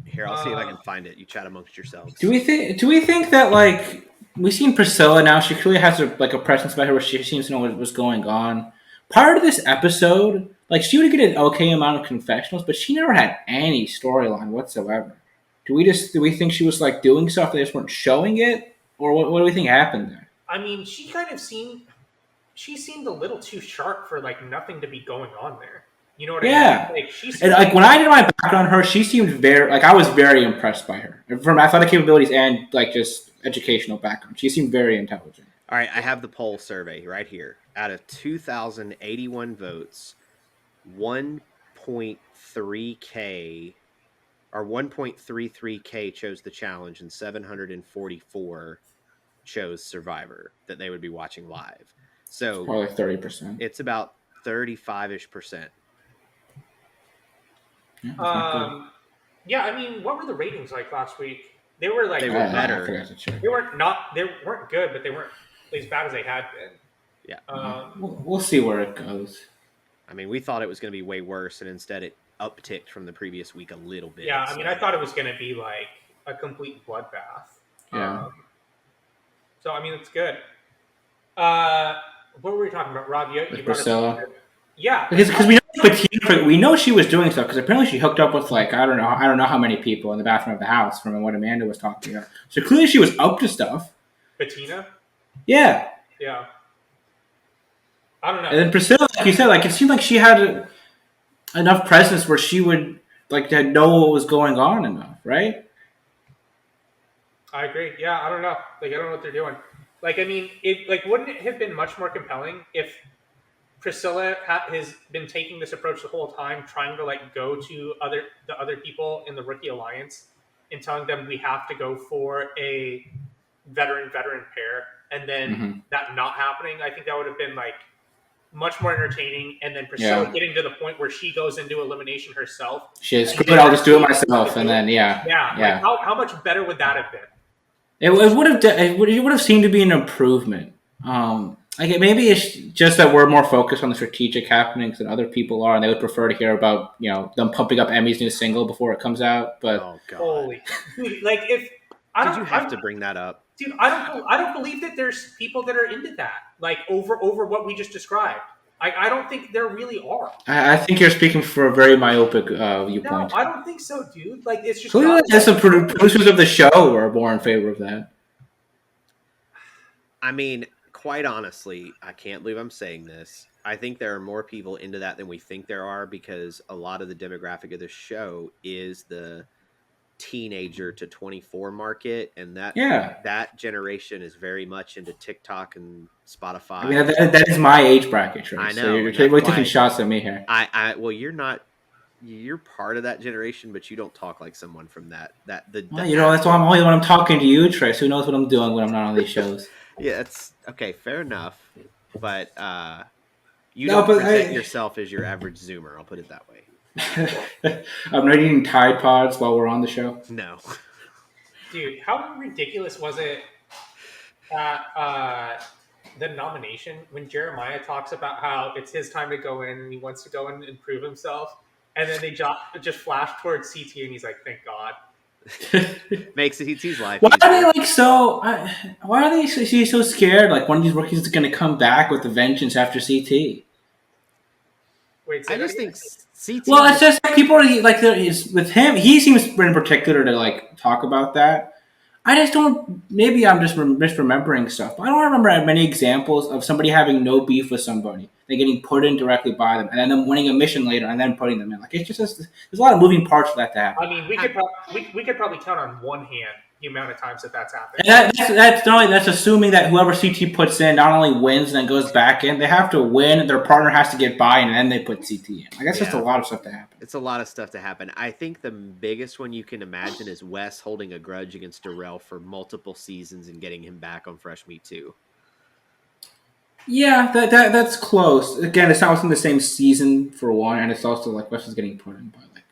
Here, I'll see if I can find it. You chat amongst yourselves. Do we think that like we've seen Priscilla now? She clearly has a presence about her where she seems to know what was going on. Prior to this episode, like she would get an okay amount of confessionals, but she never had any storyline whatsoever. Do we think she was like doing stuff they just weren't showing it, or what do we think happened there? I mean, she seemed a little too sharp for like nothing to be going on there. You know what I mean? Like, and like when I did my background on her, she seemed very I was very impressed by her from athletic capabilities and like just educational background. She seemed very intelligent. All right, I have the poll survey right here. Out of 2,081 votes, 1.3K or 1.33K chose the challenge, and 744 chose Survivor that they would be watching live. So probably 30%. It's about 35-ish%. Yeah, I mean, what were the ratings like last week? They were like they were better. They weren't good, but they weren't as bad as they had been. Yeah. We'll see where it goes. I mean, we thought it was going to be way worse, and instead it upticked from the previous week a little bit. Yeah, I mean, I thought it was going to be like a complete bloodbath. Yeah. So I mean, it's good. What were we talking about, Rob? You Priscilla. Yeah, because we know she was doing stuff because apparently she hooked up with like I don't know how many people in the bathroom of the house from what Amanda was talking about. So clearly she was up to stuff. Bettina. Yeah. Yeah. I don't know. And then Priscilla, like you said, like it seemed like she had enough presence where she would like to know what was going on enough, right? I agree. Yeah, I don't know. Like I don't know what they're doing. Like I mean, wouldn't it have been much more compelling if Priscilla has been taking this approach the whole time, trying to like go to the other people in the Rookie Alliance and telling them we have to go for a veteran pair, and then that not happening? I think that would have been like much more entertaining. And then Priscilla getting to the point where she goes into elimination herself. She's screw it, I'll just do it myself, and then yeah. Like how much better would that have been? It would have seemed to be an improvement. Like maybe it's just that we're more focused on the strategic happenings than other people are, and they would prefer to hear about them pumping up Emmy's new single before it comes out. But oh god, holy, like if did you have to bring that up, dude? I don't believe that there's people that are into that, like over what we just described. I don't think there really are. I think you're speaking for a very myopic viewpoint. No, I don't think so, dude. Like it's just clearly the producers of the show are more in favor of that. I mean, quite honestly, I can't believe I'm saying this. I think there are more people into that than we think there are, because a lot of the demographic of the show is the teenager to 24 market, and that generation is very much into TikTok and Spotify. I mean, that is my age bracket. Right? I know. So you're taking shots at me here. Well, you're part of that generation, but you don't talk like someone from that. That's why I'm talking to you, Trace. Who knows what I'm doing when I'm not on these shows? Yeah, it's okay. Fair enough, but you don't present yourself as your average Zoomer. I'll put it that way. I'm not eating Tide Pods while we're on the show. No, dude, how ridiculous was it at the nomination when Jeremiah talks about how it's his time to go in and he wants to go in and prove himself, and then they just flash towards CT and he's like, "Thank God." Makes CT's life. Why are they Why are they so scared? Like one of these rookies is going to come back with a vengeance after CT. Wait, I just think CT. Well, it's just people are like with him. He seems in particular to like talk about that. I just don't. Maybe I'm just misremembering stuff. But I don't remember many examples of somebody having no beef with somebody, they getting put in directly by them, and then them winning a mission later, and then putting them in. Like it's just there's a lot of moving parts for that to happen. I mean, we could probably count on one hand the amount of times that's happened. And that's not only that's assuming that whoever CT puts in not only wins and then goes back in. They have to win. Their partner has to get by, and then they put CT in. Like that's just a lot of stuff to happen. It's a lot of stuff to happen. I think the biggest one you can imagine is Wes holding a grudge against Darrell for multiple seasons and getting him back on Fresh Meat 2. Yeah, that's close. Again, it's not within the same season for one, and it's also like Wes is getting put in by like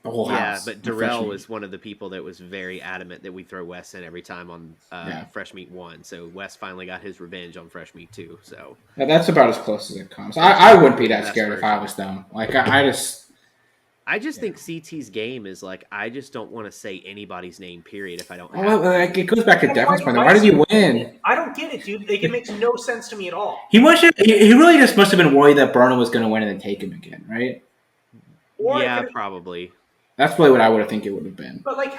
the whole house. Yeah, but Darrell was one of the people that was very adamant that we throw Wes in every time on Fresh Meat 1. So Wes finally got his revenge on Fresh Meat 2. So that's about as close as it comes. I wouldn't be that scared if I was them. Like I just think CT's game is like I just don't want to say anybody's name. Period. If I don't. Like, it goes back to Devin's point. Why did he win? I don't get it, dude. Like, it makes no sense to me at all. He really just must have been worried that Berna was going to win and then take him again, right? Yeah, probably. That's really what I would have think it would have been. But like,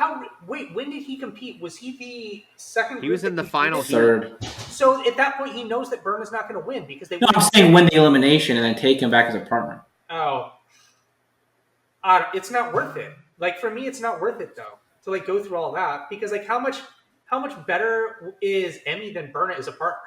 wait, when did he compete? Was he the second? He was in the final third. So at that point, he knows that Berna's not going to win because they. No, I'm saying win the elimination and then take him back as a partner. Oh. It's not worth it. Like for me, it's not worth it though to like go through all that because like how much better is Emmy than Berna as a partner?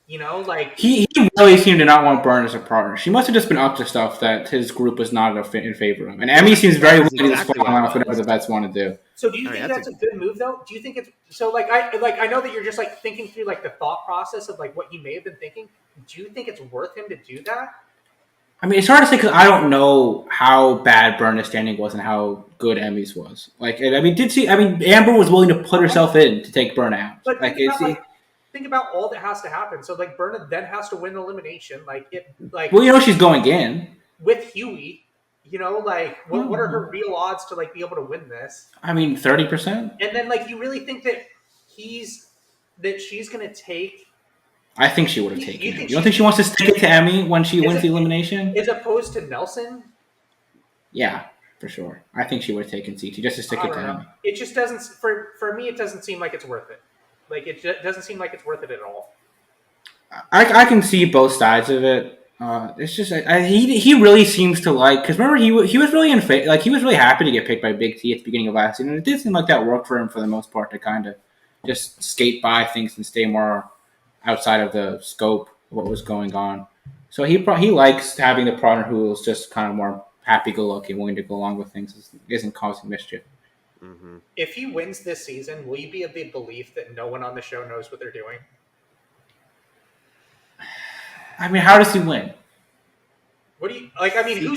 You know, like he really seemed to not want Berna as a partner. She must have just been up to stuff that his group was not in favor of. And Emmy seems very willing to just follow along with whatever the vets want to do. So do you think that's a good move though? Do you think it's so like I know that you're just like thinking through like the thought process of like what you may have been thinking. Do you think it's worth him to do that? I mean, it's hard to say because I don't know how bad Berna's standing was and how good Emmy's was. Like, I mean, Amber was willing to put herself in to take Berna out. But think about all that has to happen. So, like, Berna then has to win elimination. Well, she's going in with Huey. You know, like, what are her real odds to like be able to win this? I mean, 30%. And then, like, you really think that she's going to take? I think she would have taken it. You don't think she wants to stick it to Emmy when she wins the elimination? As opposed to Nelson? Yeah, for sure. I think she would have taken CT just to stick it to Emmy. It just doesn't, for me, it doesn't seem like it's worth it. Like, it doesn't seem like it's worth it at all. I can see both sides of it. It's just, he really seems to like, because remember, he was really he was really happy to get picked by Big T at the beginning of last season. And it did seem like that worked for him for the most part to kind of just skate by things and stay more outside of the scope of what was going on. So he likes having the partner who is just kind of more happy-go-lucky, willing to go along with things, isn't causing mischief. Mm-hmm. If he wins this season, will you be of the belief that no one on the show knows what they're doing? I mean, how does he win? What do you like? I mean, who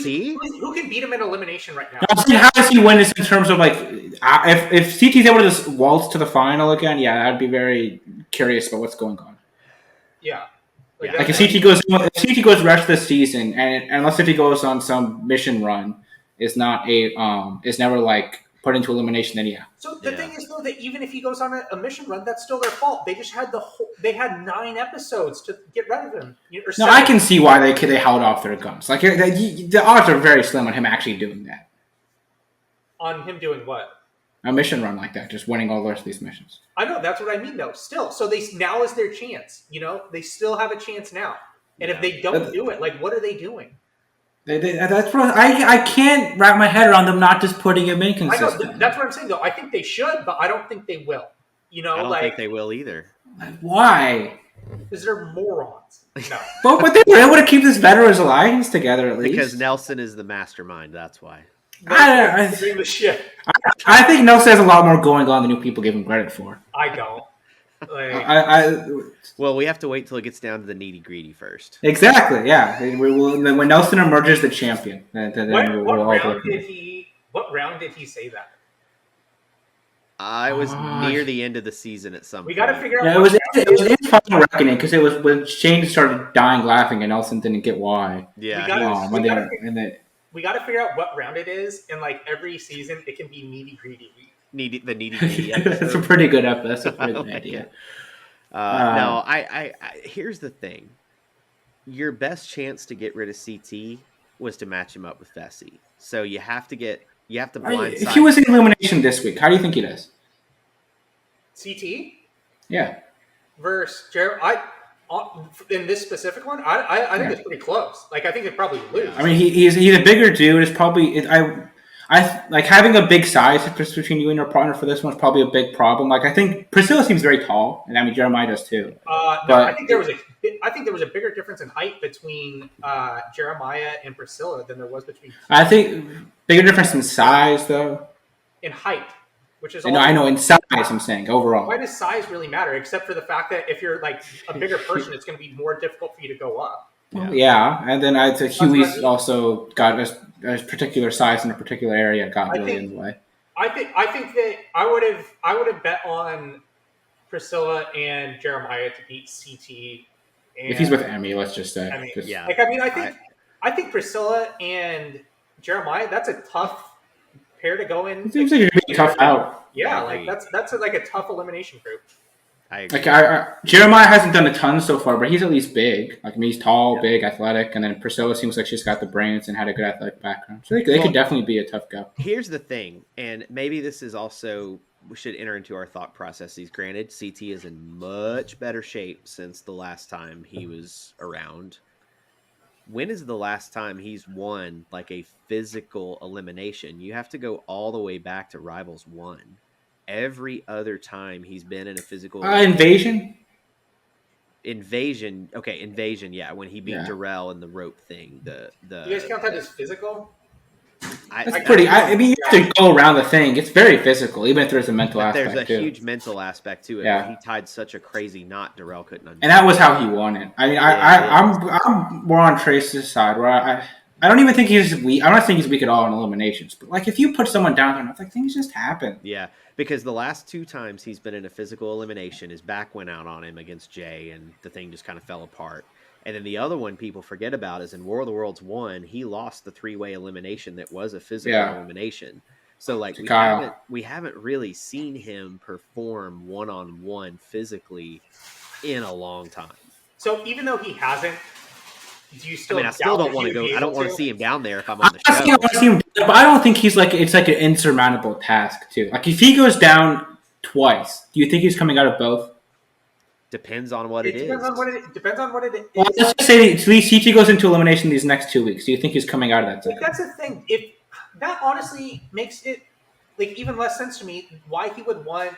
can beat him in elimination right now? I'm saying, how does he win this in terms of like, if CT's able to just waltz to the final again? Yeah, I'd be very curious about what's going on. Yeah. Like if CT goes the rest of the season, and unless if he goes on some mission run, is never like put into elimination. Then yeah. So the thing is though that even if he goes on a mission run, that's still their fault. They just had they had 9 episodes to get rid of him. No, I can see why they held off their guns. Like the odds are very slim on him actually doing that. On him doing what? A mission run like that, just winning all the rest of these missions. I know, that's what I mean though. Still, so now is their chance. You know, they still have a chance now. And if they don't do it, like, what are they doing? That's what I can't wrap my head around them not just putting him in consistently. I know, that's what I'm saying though. I think they should, but I don't think they will. You know, I don't think they will either. Why? Because they're morons. No. but they were able to keep this Veterans Alliance together at least. Because Nelson is the mastermind. That's why. I think Nelson has a lot more going on than you people give him credit for. I don't. Like, well, we have to wait till it gets down to the nitty gritty first. Exactly. Yeah. When Nelson emerges the champion, then what round did he say that? It was near the end of the season at some point. We got to figure out. Yeah, it was in Final Reckoning because it was when Shane started dying laughing and Nelson didn't get why. Yeah. We got to figure out what round it is, and like every season, it can be nitty gritty week. The nitty gritty. That's a pretty good episode. That's a pretty good idea. No, I here's the thing. Your best chance to get rid of CT was to match him up with Fessy. So you have to blindside. If he was in elimination this week, how do you think he does? CT Yeah. versus in this specific one, I think it's pretty close. Like I think they'd probably lose. I mean, he's a bigger dude. It's probably I like having a big size difference between you and your partner for this one is probably a big problem. Like I think Priscilla seems very tall, and I mean Jeremiah does too. No, I think there was a bigger difference in height between Jeremiah and Priscilla than there was between. I think bigger difference in size though. In height, which is. I know in size. I'm saying overall. Why does size really matter? Except for the fact that if you're like a bigger person, it's going to be more difficult for you to go up. Well, yeah, and then I'd say Huey's also got a particular size in a particular area got really in the way. I think that I would have bet on Priscilla and Jeremiah to beat CT. And if he's with Emmy, let's just say. I think Priscilla and Jeremiah. That's a tough pair to go in. It seems like you're gonna be tough out. Yeah, like that's like a tough elimination group. I agree. Like Jeremiah hasn't done a ton so far, but he's at least big. Like I mean, he's tall, big, athletic, and then Priscilla seems like she's got the brains and had a good athletic background. So they could definitely be a tough go. Here's the thing, and maybe this is also we should enter into our thought processes. Granted, CT is in much better shape since the last time he was around. When is the last time he's won like a physical elimination? You have to go all the way back to Rivals 1. Every other time he's been in a physical Invasion. Okay, Invasion. Yeah, when he beat Darrell in the rope thing. The you guys count that as physical? That's pretty. I mean, you have to go around the thing. It's very physical, even if there's a mental aspect. There's a huge mental aspect to it. Yeah. Where he tied such a crazy knot, Darrell couldn't undo. And that was how he won it. I mean, I'm more on Trace's side, where I don't even think he's weak. I don't think he's weak at all in eliminations. But like, if you put someone down there, it's like things just happen. Yeah, because the last 2 times he's been in a physical elimination, his back went out on him against Jay, and the thing just kind of fell apart. And then the other one people forget about is in War of the Worlds 1, he lost the 3-way elimination that was a physical elimination. So like we haven't really seen him perform one-on-one physically in a long time. So even though he hasn't, do you still? I still don't want to go. I don't want to see him down there if I'm on the show. I want to see him, but I don't think he's like it's like an insurmountable task too. Like if he goes down twice, do you think he's coming out of both? Depends on what it is. Depends on what it is. Well, let's just say at least CT goes into elimination these next 2 weeks. Do you think he's coming out of that second? That's the thing. If that honestly makes it like even less sense to me why he would want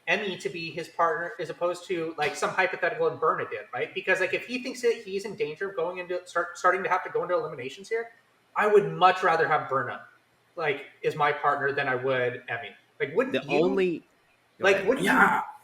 Emmy to be his partner as opposed to like some hypothetical in Bernadette, right? Because like if he thinks that he's in danger of going into starting to have to go into eliminations here, I would much rather have Berna like as my partner than I would Emmy. Like wouldn't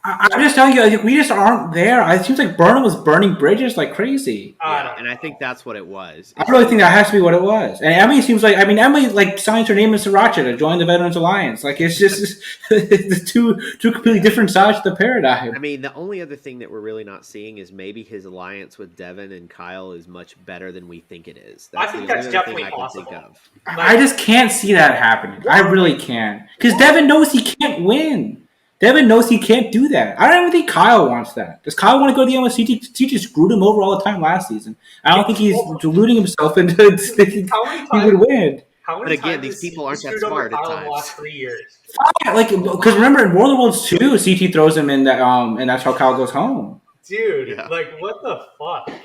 I'm just telling you, like, we just aren't there. It seems like Burnham was burning bridges like crazy. And I think that's what it was. I really think that has to be what it was. And Emily seems like, Emily like signs her name in Sriracha to join the Veterans Alliance. Like it's just it's two completely different sides of the paradigm. I mean, the only other thing that we're really not seeing is maybe his alliance with Devin and Kyle is much better than we think it is. I think that's definitely possible. I just can't see that happening. I really can't. Because Devin knows he can't win. Devin knows he can't do that. I don't even think Kyle wants that. Does Kyle want to go to the MSC? He just screwed him over all the time last season. I don't think he's deluding himself into thinking he would win. But again, these people aren't that smart at times. Last 3 years. Like, because remember in World of Worlds 2, CT throws him in that, and that's how Kyle goes home. Dude, like what the fuck?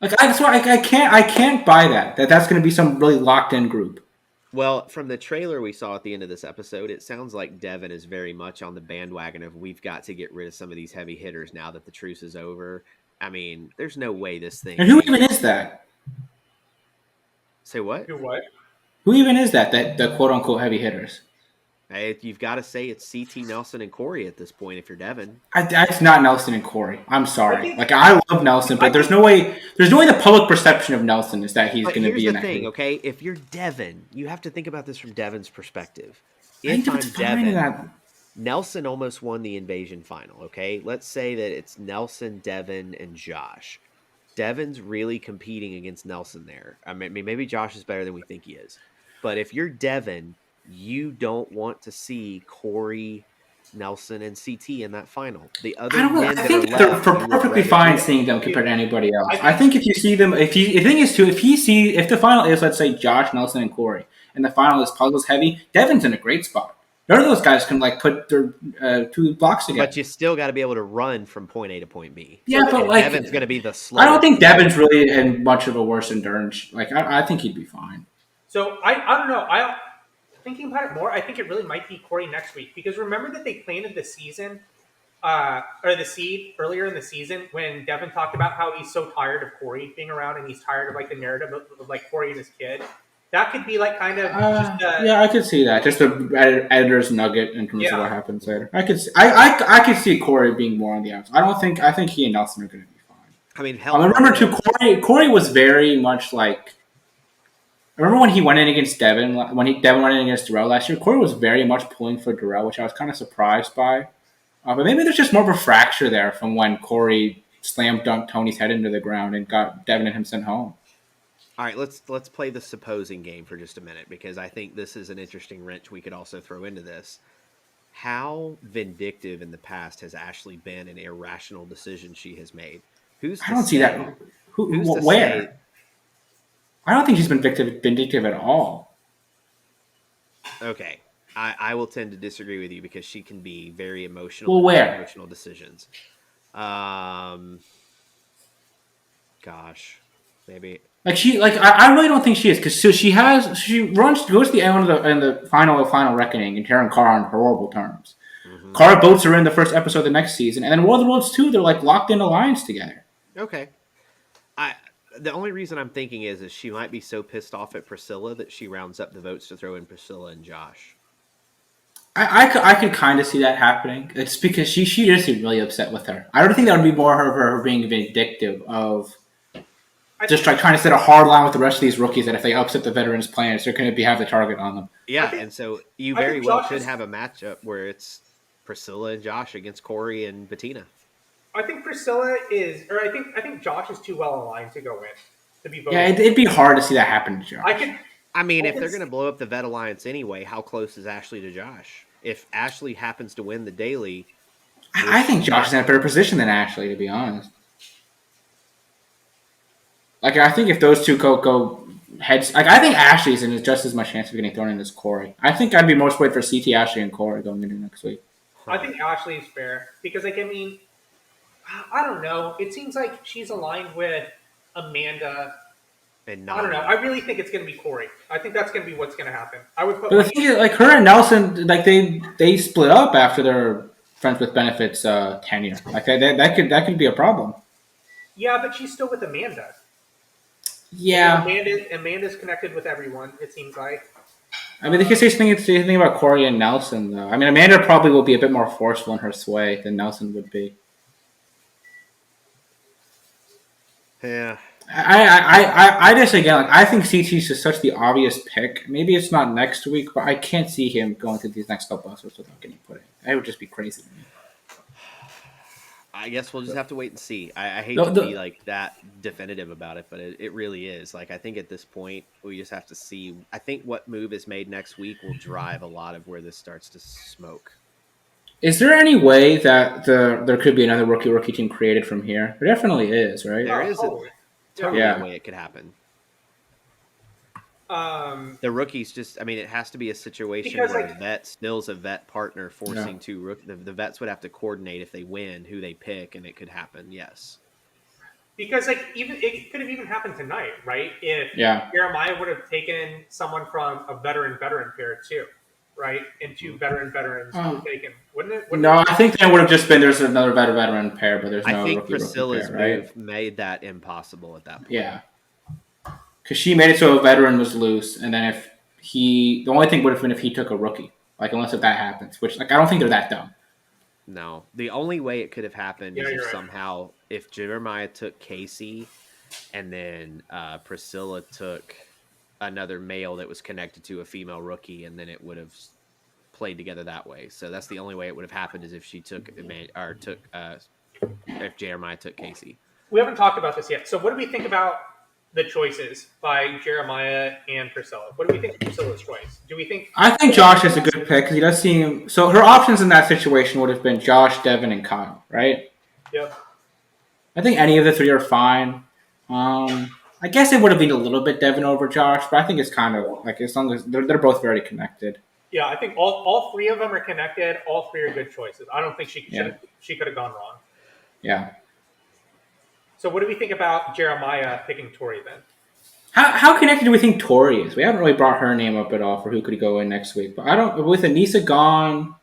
Like that's why I can't buy that. That's going to be some really locked in group. Well, from the trailer we saw at the end of this episode, it sounds like Devin is very much on the bandwagon of we've got to get rid of some of these heavy hitters now that the truce is over. I mean, there's no way this thing... And who even is that? Say what? Who even is that the quote-unquote heavy hitters? You've got to say it's CT, Nelson, and Corey at this point if you're Devin. It's not Nelson and Corey. I'm sorry. I love Nelson, but there's no way the public perception of Nelson is that he's going to be in that thing, group. Okay? If you're Devin, you have to think about this from Devin's perspective. If I'm Devin, Nelson almost won the Invasion final, okay? Let's say that it's Nelson, Devin, and Josh. Devin's really competing against Nelson there. I mean, maybe Josh is better than we think he is. But if you're Devin, you don't want to see Corey, Nelson, and CT in that final. The other I think they're perfectly fine seeing them compared to anybody else. I think if you see them, if the final is, let's say, Josh, Nelson, and Corey, and the final is Puzzles Heavy, Devin's in a great spot. None of those guys can like put their 2 blocks together. But you still got to be able to run from point A to point B. Yeah, but like Devin's going to be the slowest. I don't think Devin's really in much of a worse endurance. Like I think he'd be fine. So I don't know. Thinking about it more, I think it really might be Corey next week, because remember that they planted the season, or the seed earlier in the season when Devin talked about how he's so tired of Corey being around and he's tired of like the narrative of like Corey and his kid. That could be like kind of yeah, I could see that. Just the editor's nugget in terms of what happens there. I could see Corey being more on the outside. I think he and Nelson are going to be fine. I mean, I remember too. Corey was very much like. I remember when he went in against Devin, Devin went in against Darrell last year, Corey was very much pulling for Darrell, which I was kind of surprised by. But maybe there's just more of a fracture there from when Corey slam dunked Tony's head into the ground and got Devin and him sent home. All right, let's play the supposing game for just a minute, because I think this is an interesting wrench we could also throw into this. How vindictive in the past has Ashley been in irrational decisions she has made? I don't see that. Where? I don't think she's been vindictive at all. Okay. I will tend to disagree with you because she can be very emotional. Well, where? Emotional decisions. Gosh, maybe. I really don't think she is, because she goes to the end in the final reckoning and tearing Cara on horrible terms. Mm-hmm. Cara boats her in the first episode of the next season, and then World of the Worlds 2, they're like locked in alliance together. Okay. The only reason I'm thinking is she might be so pissed off at Priscilla that she rounds up the votes to throw in Priscilla and Josh. I could kind of see that happening. It's because she just seemed really upset with her. I don't think that would be more of her being vindictive of just trying to set a hard line with the rest of these rookies that if they upset the veterans' plans, they're going to have the target on them. Yeah, and so you very well could have a matchup where it's Priscilla and Josh against Corey and Bettina. I think Priscilla is, or I think Josh is too well aligned to go in to be voted. Yeah, it'd be hard to see that happen to Josh. If they're going to blow up the Vet Alliance anyway, how close is Ashley to Josh? If Ashley happens to win the daily, I think Josh is in a better position than Ashley, to be honest. Like, I think if those two go heads, like I think Ashley's in just as much chance of getting thrown in as Corey. I think I'd be most worried for CT, Ashley, and Corey going into next week. I think Ashley is fair because, I don't know. It seems like she's aligned with Amanda. And I don't know. I really think it's going to be Corey. I think that's going to be what's going to happen. I would put. But the thing is, like her and Nelson, like they split up after their Friends with Benefits tenure. Like that could be a problem. Yeah, but she's still with Amanda. Yeah. Amanda's connected with everyone. It seems like. I mean, they could say something about Corey and Nelson, though. I mean, Amanda probably will be a bit more forceful in her sway than Nelson would be. Yeah. I just, again, I think CT's just such the obvious pick. Maybe it's not next week, but I can't see him going through these next couple episodes without getting put in. That would just be crazy to me. I guess we'll just have to wait and see. I hate to be like that definitive about it, but it really is. Like, I think at this point we just have to see. I think what move is made next week will drive a lot of where this starts to smoke. Is there any way that there could be another rookie team created from here? There definitely is, right? There is a way it could happen. The rookies it has to be a situation where a vet stills a vet partner forcing two the vets would have to coordinate if they win who they pick, and it could happen. Yes, because it could have even happened tonight, right? If Jeremiah would have taken someone from a veteran pair too, right? And two veterans were taken, wouldn't it? I think there would have just been there's another veteran pair, but there's no. I think rookie Priscilla's pair, right? move made that impossible at that point. Yeah. Because she made it so a veteran was loose, and then the only thing would have been if he took a rookie, like unless that happens, which I don't think they're that dumb. No, the only way it could have happened is if somehow if Jeremiah took Casey, and then Priscilla took another male that was connected to a female rookie, and then it would have played together that way. So that's the only way it would have happened is if she took if Jeremiah took Casey. We haven't talked about this yet. So what do we think about the choices by Jeremiah and Priscilla? What do we think of Priscilla's choice? Do we think? I think Josh is a good pick because he does seem. So her options in that situation would have been Josh, Devin, and Kyle, right? Yep. I think any of the three are fine. I guess it would have been a little bit Devin over Josh, but I think it's kind of like as long as they're both very connected. Yeah, I think all three of them are connected. All three are good choices. I don't think she could have gone wrong. Yeah. So what do we think about Jeremiah picking Tori then? How connected do we think Tori is? We haven't really brought her name up at all for who could go in next week. But I don't. With Anissa gone,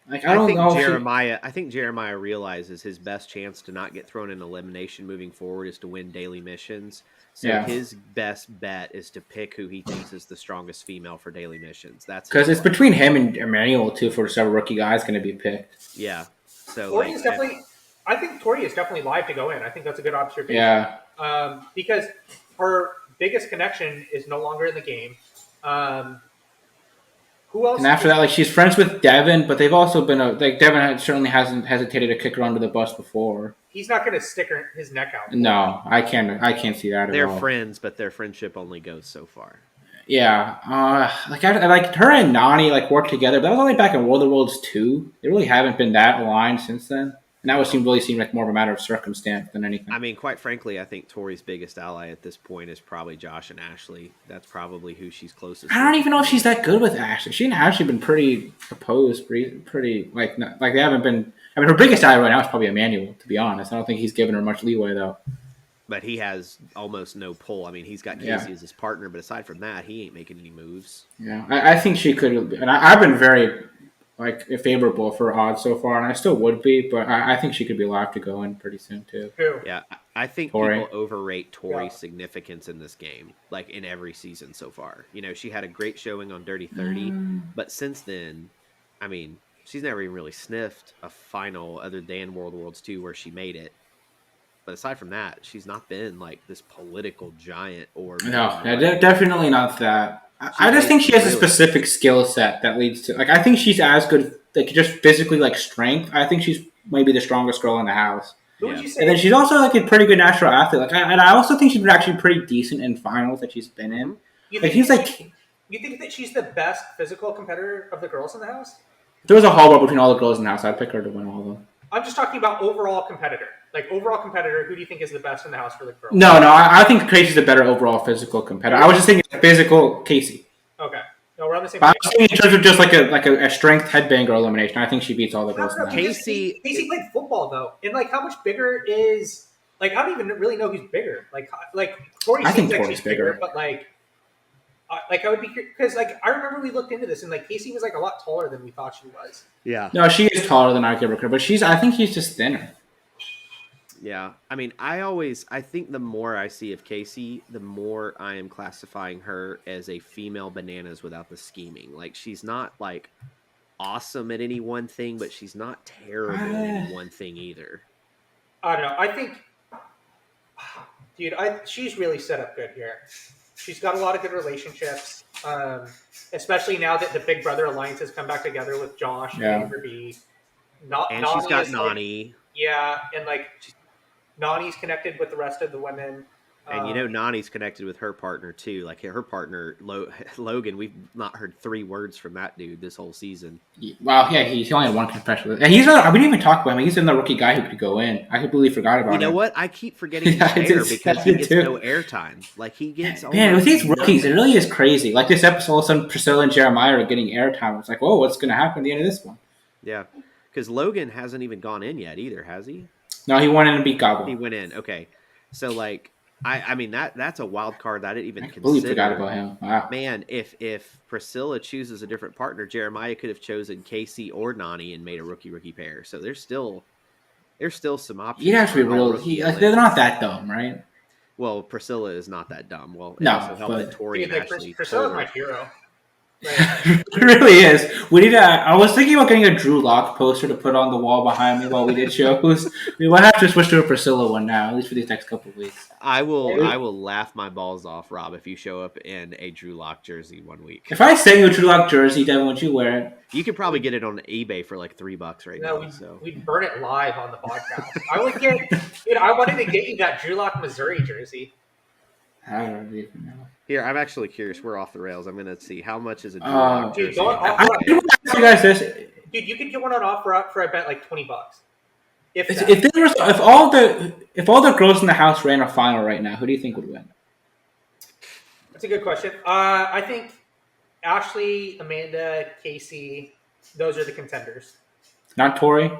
like I don't know. I think Jeremiah realizes his best chance to not get thrown in elimination moving forward is to win daily missions. So his best bet is to pick who he thinks is the strongest female for daily missions. That's because it's between him and Emmanuel too for several rookie guys going to be picked. Yeah. So Tori is definitely. I think Tori is definitely live to go in. I think that's a good observation. Yeah. Because her biggest connection is no longer in the game. Who else? And after that, like she's friends with Devin, but they've also been like Devin certainly hasn't hesitated to kick her under the bus before. He's not going to stick his neck out. No, I can't see that. They're friends, but their friendship only goes so far. Yeah, I like her and Nani like worked together, but that was only back in World of Worlds 2. They really haven't been that aligned since then. And that really seemed like more of a matter of circumstance than anything. I mean, quite frankly, I think Tori's biggest ally at this point is probably Josh and Ashley. That's probably who she's closest to. I don't even know if she's that good with Ashley. She and Ashley have been pretty opposed, pretty like they haven't been. I mean, her biggest ally right now is probably Emmanuel, to be honest. I don't think he's given her much leeway, though. But he has almost no pull. I mean, he's got Casey as his partner, but aside from that, he ain't making any moves. Yeah, I think she could, and I've been very favorable for odds so far, and I still would be, but I think she could be live to go in pretty soon too. Yeah, I think Tori. people overrate Tori's significance in this game, like in every season so far. You know, she had a great showing on Dirty 30, but since then, I mean, she's never even really sniffed a final other than World of Worlds 2 where she made it. But aside from that, she's not been like this political giant or definitely not that. I just think she has a specific skill set that leads to I think she's as good just physically strength. I think she's maybe the strongest girl in the house. Who would you say? And then she's also a pretty good natural athlete. And I also think she's been actually pretty decent in finals that she's been in. You think that she's the best physical competitor of the girls in the house? If there was a hall war between all the girls in the house, I'd pick her to win all of them. I'm just talking about overall competitor. Like overall competitor, who do you think is the best in the house for the girls? No, I think Casey's a better overall physical competitor. I was just thinking physical Casey. Okay. No, we're on the same page. I was thinking in terms of just a strength headbanger elimination. I think she beats all the girls in the house. Casey played football though. And how much bigger is I don't even really know who's bigger. Tori seems like she's bigger, but I would be because I remember we looked into this and Casey was a lot taller than we thought she was. Yeah. No, she is taller than I give her credit, but I think she's just thinner. Yeah. I mean, I think the more I see of Casey, the more I am classifying her as a female bananas without the scheming. She's not awesome at any one thing, but she's not terrible at any one thing either. I don't know. I think, dude, she's really set up good here. She's got a lot of good relationships, especially now that the Big Brother Alliance has come back together with Josh and Amber B. And she's got Nani. Yeah, and Nani's connected with the rest of the women. And Nani's connected with her partner too. Her partner Logan, we've not heard 3 words from that dude this whole season. Well, yeah, he only had one confession, and we didn't even talk about him. He's another rookie guy who could go in. I completely forgot about him. You know what? I keep forgetting he's there because he gets no airtime. He gets with these rookies, it really is crazy. This episode, all of a sudden, Priscilla and Jeremiah are getting airtime. It's whoa, what's going to happen at the end of this one? Yeah, because Logan hasn't even gone in yet either, has he? No, he went in and beat Gobble. He went in. Okay, so I mean that's a wild card that I didn't even consider. Completely forgot about him. Wow. Man, if Priscilla chooses a different partner, Jeremiah could have chosen Casey or Nani and made a rookie pair. So there's still some options. You'd have to be real. They're not that dumb, right? Well, Priscilla is not that dumb. Well, no, also helped that Tori and Ashley. Priscilla's my hero. It really is. We need. I was thinking about getting a Drew Lock poster to put on the wall behind me while we did shows. We might have to switch to a Priscilla one now, at least for these next couple of weeks. I will laugh my balls off, Rob, if you show up in a Drew Lock jersey one week. If I send you a Drew Lock jersey, Devin, would you wear it? You could probably get it on eBay for $3 right now. We'd burn it live on the podcast. I wanted to get you that Drew Lock Missouri jersey. I don't even know. Here, I'm actually curious. We're off the rails. I'm going to see how much is a Drew Lock jersey. Dude, you could get one on offer up for I bet $20. If all the girls in the house ran a final right now, who do you think would win? That's a good question. I think Ashley, Amanda, Casey, those are the contenders. Not Tori.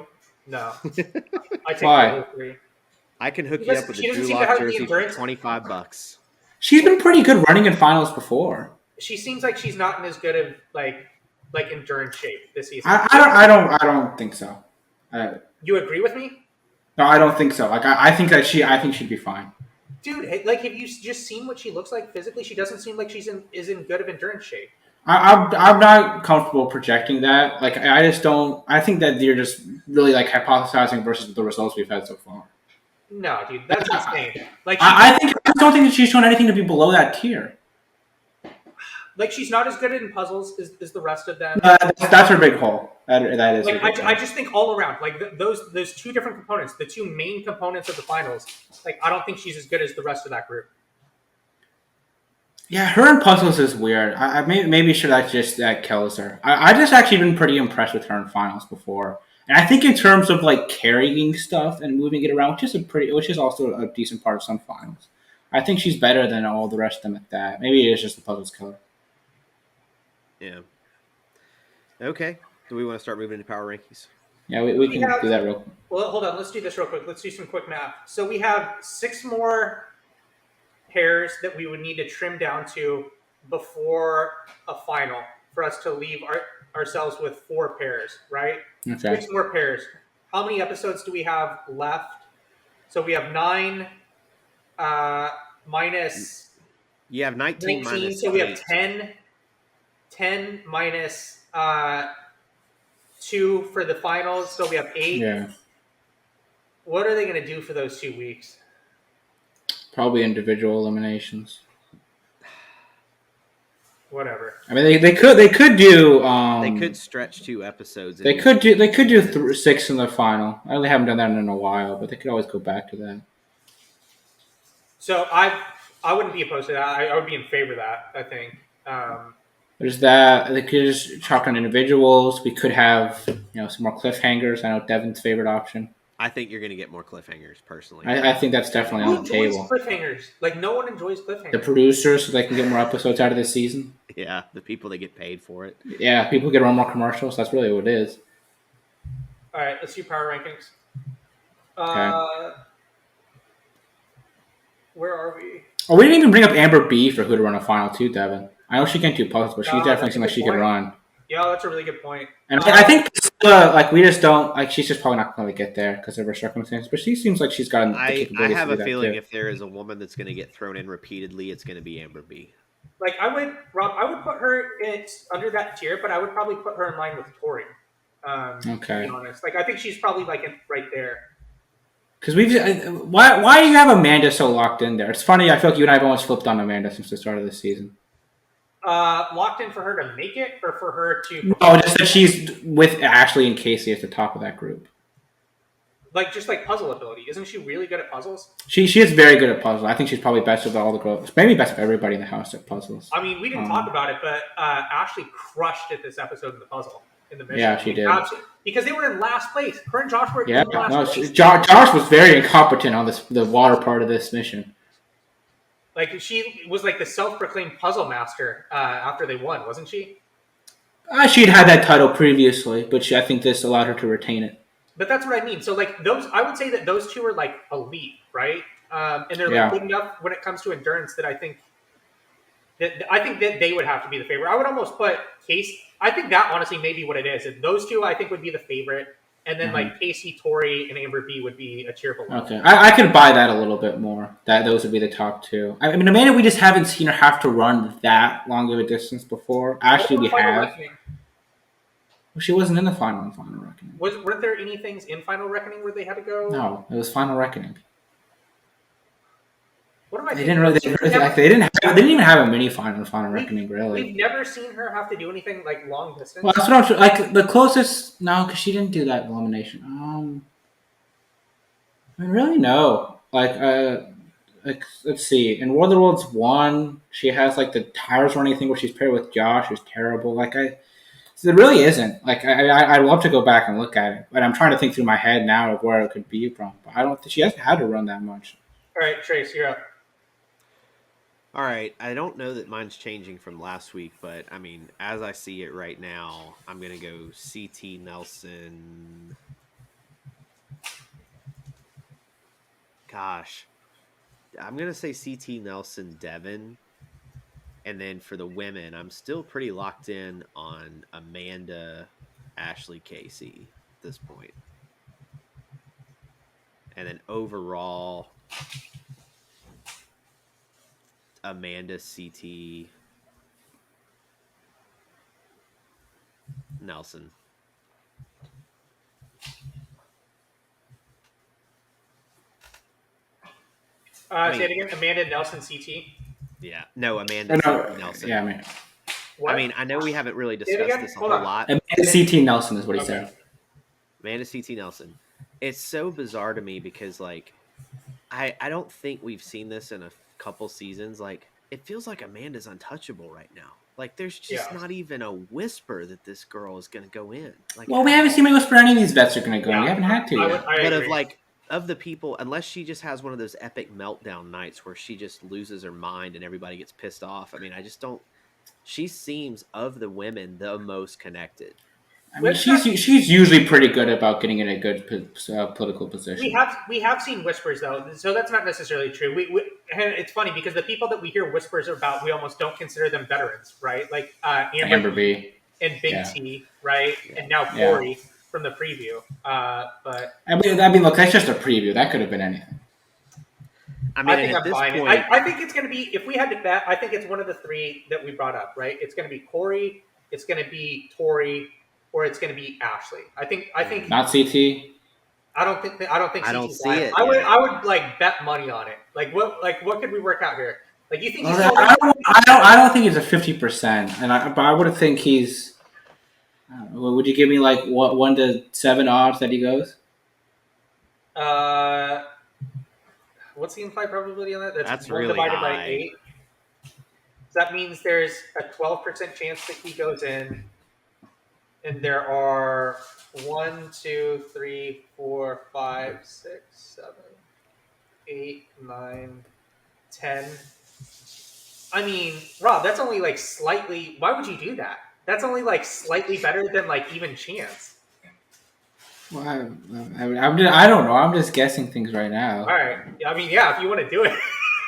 No. I take Why? those three. I can hook you Because up with she a doesn't Drew seem to Lock have the jersey for endurance. $25. She's been pretty good running in finals before. She seems like she's not in as good of like endurance shape this season. I don't think so. You agree with me? No, I don't think so. Like I think she'd be fine. Dude, like have you just seen what she looks like physically? She doesn't seem like she's in good of endurance shape. I'm not comfortable projecting that. Like I just don't. I think that you're just really like hypothesizing versus the results we've had so far. No, dude, that's insane. Like I just don't think that she's shown anything to be below that tier. like she's not as good in puzzles as the rest of them. That's her big hole. That is. Like I just think all around, like those two different components, the two main components of the finals. Like I don't think she's as good as the rest of that group. Yeah, her in puzzles is weird. I maybe sure that's just that kills her. I just actually been pretty impressed with her in finals before, and I think in terms of like carrying stuff and moving it around, which is also a decent part of some finals. I think she's better than all the rest of them at that. Maybe it is just the puzzles killer. Yeah. Okay. Do we want to start moving into power rankings? Yeah, we can do that real quick. Well, hold on. Let's do this real quick. Let's do some quick math. So we have 6 more pairs that we would need to trim down to before a final for us to leave ourselves with 4 pairs, right? Okay. 6 more pairs. How many episodes do we have left? So we have 9 minus You have 19 minus so we have 8. 10 minus 2 for the finals, so we have 8. Yeah. What are they going to do for those 2 weeks? Probably individual eliminations. Whatever. I mean, they could do. They could stretch 2 episodes. They could do 6 in the final. I really haven't done that in a while, but they could always go back to that. So I wouldn't be opposed to that. I would be in favor of that. I think. There's that. They could just chalk on individuals. We could have some more cliffhangers. I know Devin's favorite option. I think you're going to get more cliffhangers, personally. I think that's definitely on the table. Cliffhangers? Like no one enjoys cliffhangers. The producers, so they can get more episodes out of this season. Yeah, the people that get paid for it. Yeah, people get run more commercials. That's really what it is. All right, let's do power rankings. Okay. Where are we? Oh, we didn't even bring up Amber B for who to run a final too, Devin. I know she can't do puzzles, but she definitely seems like she could run. Yeah, that's a really good point. And I think we just don't she's just probably not going to get there because of her circumstances. But she seems like she's got. I have a feeling if there is a woman that's going to get thrown in repeatedly, it's going to be Amber B. Like I would put her under that tier, but I would probably put her in line with Tori. Okay. To be honest, like I think she's probably right there. Because why do you have Amanda so locked in there? It's funny. I feel like you and I have almost flipped on Amanda since the start of this season. Locked in for her to make it, or for her to? No, just that she's with Ashley and Casey at the top of that group. Like just like puzzle ability, isn't she really good at puzzles? She is very good at puzzles. I think she's probably best of all the girls, maybe best of everybody in the house at puzzles. I mean, we didn't talk about it, but Ashley crushed it this episode in the puzzle in the mission. Yeah, she did. Because they were in last place. Her and Josh were in last place. Josh was very incompetent on the water part of this mission. Like she was like the self-proclaimed puzzle master after they won, wasn't she? She'd had that title previously, but I think this allowed her to retain it. But that's what I mean. So like I would say that those two are like elite, right? And they're like good enough when it comes to endurance that I think that they would have to be the favorite. I would almost put Casey. I think that honestly may be what it is. And those two I think would be the favorite, and then like Casey, Tori, and Amber B would be a tier below. Okay, I could buy that a little bit more. That those would be the top 2. I mean, Amanda, we just haven't seen her have to run that long of a distance before. Actually, we have. Well, she wasn't in the final Reckoning. Weren't there any things in Final Reckoning where they had to go? No, it was Final Reckoning. What am I? They didn't even have a mini final Reckoning really. We've never seen her have to do anything like long distance. Well, that's what I'm like. The closest, no, because she didn't do that elimination. I mean, really, no. Let's see. In War of the Worlds 1, she has like the tires running thing where she's paired with Josh. It's terrible. There really isn't. I'd love to go back and look at it, but I'm trying to think through my head now of where it could be from. But I don't think she hasn't had to run that much. All right, Trace, you're up. All right, I don't know that mine's changing from last week, but I mean, as I see it right now, I'm gonna go CT Nelson. Gosh, I'm gonna say CT Nelson Devin, and then for the women, I'm still pretty locked in on Amanda Ashley Casey at this point, and then overall Amanda CT Nelson. Say it again. Amanda Nelson CT. Yeah, no, Amanda No, CT Nelson. yeah, I mean, What? I mean, I know we haven't really Say it discussed again? this a Hold whole on. lot. CT Nelson is what he Okay. said. Amanda CT Nelson. It's so bizarre to me because like I don't think we've seen this in a couple seasons. Like it feels like Amanda's untouchable right now. Like there's just Yeah. not even a whisper that this girl is gonna go in. Like Well, we haven't seen me whisper any of these vets are going to go. Yeah. We haven't had to yet. I but agree. of like of the people, unless she just has one of those epic meltdown nights where she just loses her mind and everybody gets pissed off. I mean, I just don't. She seems of the women the most connected. I mean, she's usually pretty good about getting in a good political position. We have seen whispers though, so that's not necessarily true. And it's funny because the people that we hear whispers about, we almost don't consider them veterans, right? Like Amber B. and Big Yeah. T, right? Yeah. And now Corey from the preview. But I mean, look, that's just a preview. That could have been anything. I mean, think at I'm this buying point, it. I think it's going to be, if we had to bet, I think it's one of the three that we brought up, right? It's going to be Corey, it's going to be Tori, or it's going to be Ashley. I think Not CT. I don't think I don't CT's see lying. it I yet. would like bet money on it. Like what could we work out here? Like you think he's I don't think he's a 50%, but I would think he's. I don't know, would you give me like what 1 to 7 odds that he goes? what's the implied probability on that? That's 1 really divided by high. 8. So that means there's a 12% chance that he goes in, and there are 1, 2, 3, 4, 5, 6, 7, 8, 9, 10. I mean, Rob, that's only like slightly. Why would you do that? That's only like slightly better than like even chance. Well, I don't know. I'm just guessing things right now. All right. I mean, yeah, if you want to do it.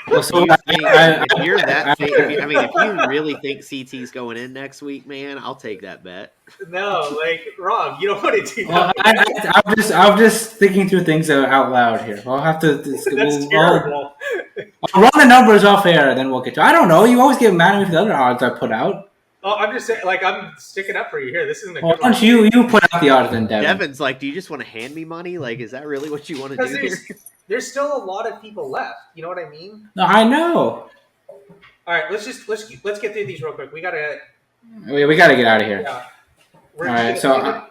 Well, so If you're that, if you really think CT's going in next week, man, I'll take that bet. No, like Rob, you don't want to do well, that. I'm just thinking through things out loud here. I'll have to. That's terrible. I'll run the numbers off air, then we'll get to. I don't know. You always get mad at me for the other odds I put out. Oh, I'm just saying, like I'm sticking up for you here. This isn't a Well, good why don't you put out the odds then, Devin? Devin's like, do you just want to hand me money? Like, is that really what you want to do here? There's still a lot of people left. You know what I mean? No, I know. All right, let's get through these real quick. We gotta get out of here. Yeah. All right, so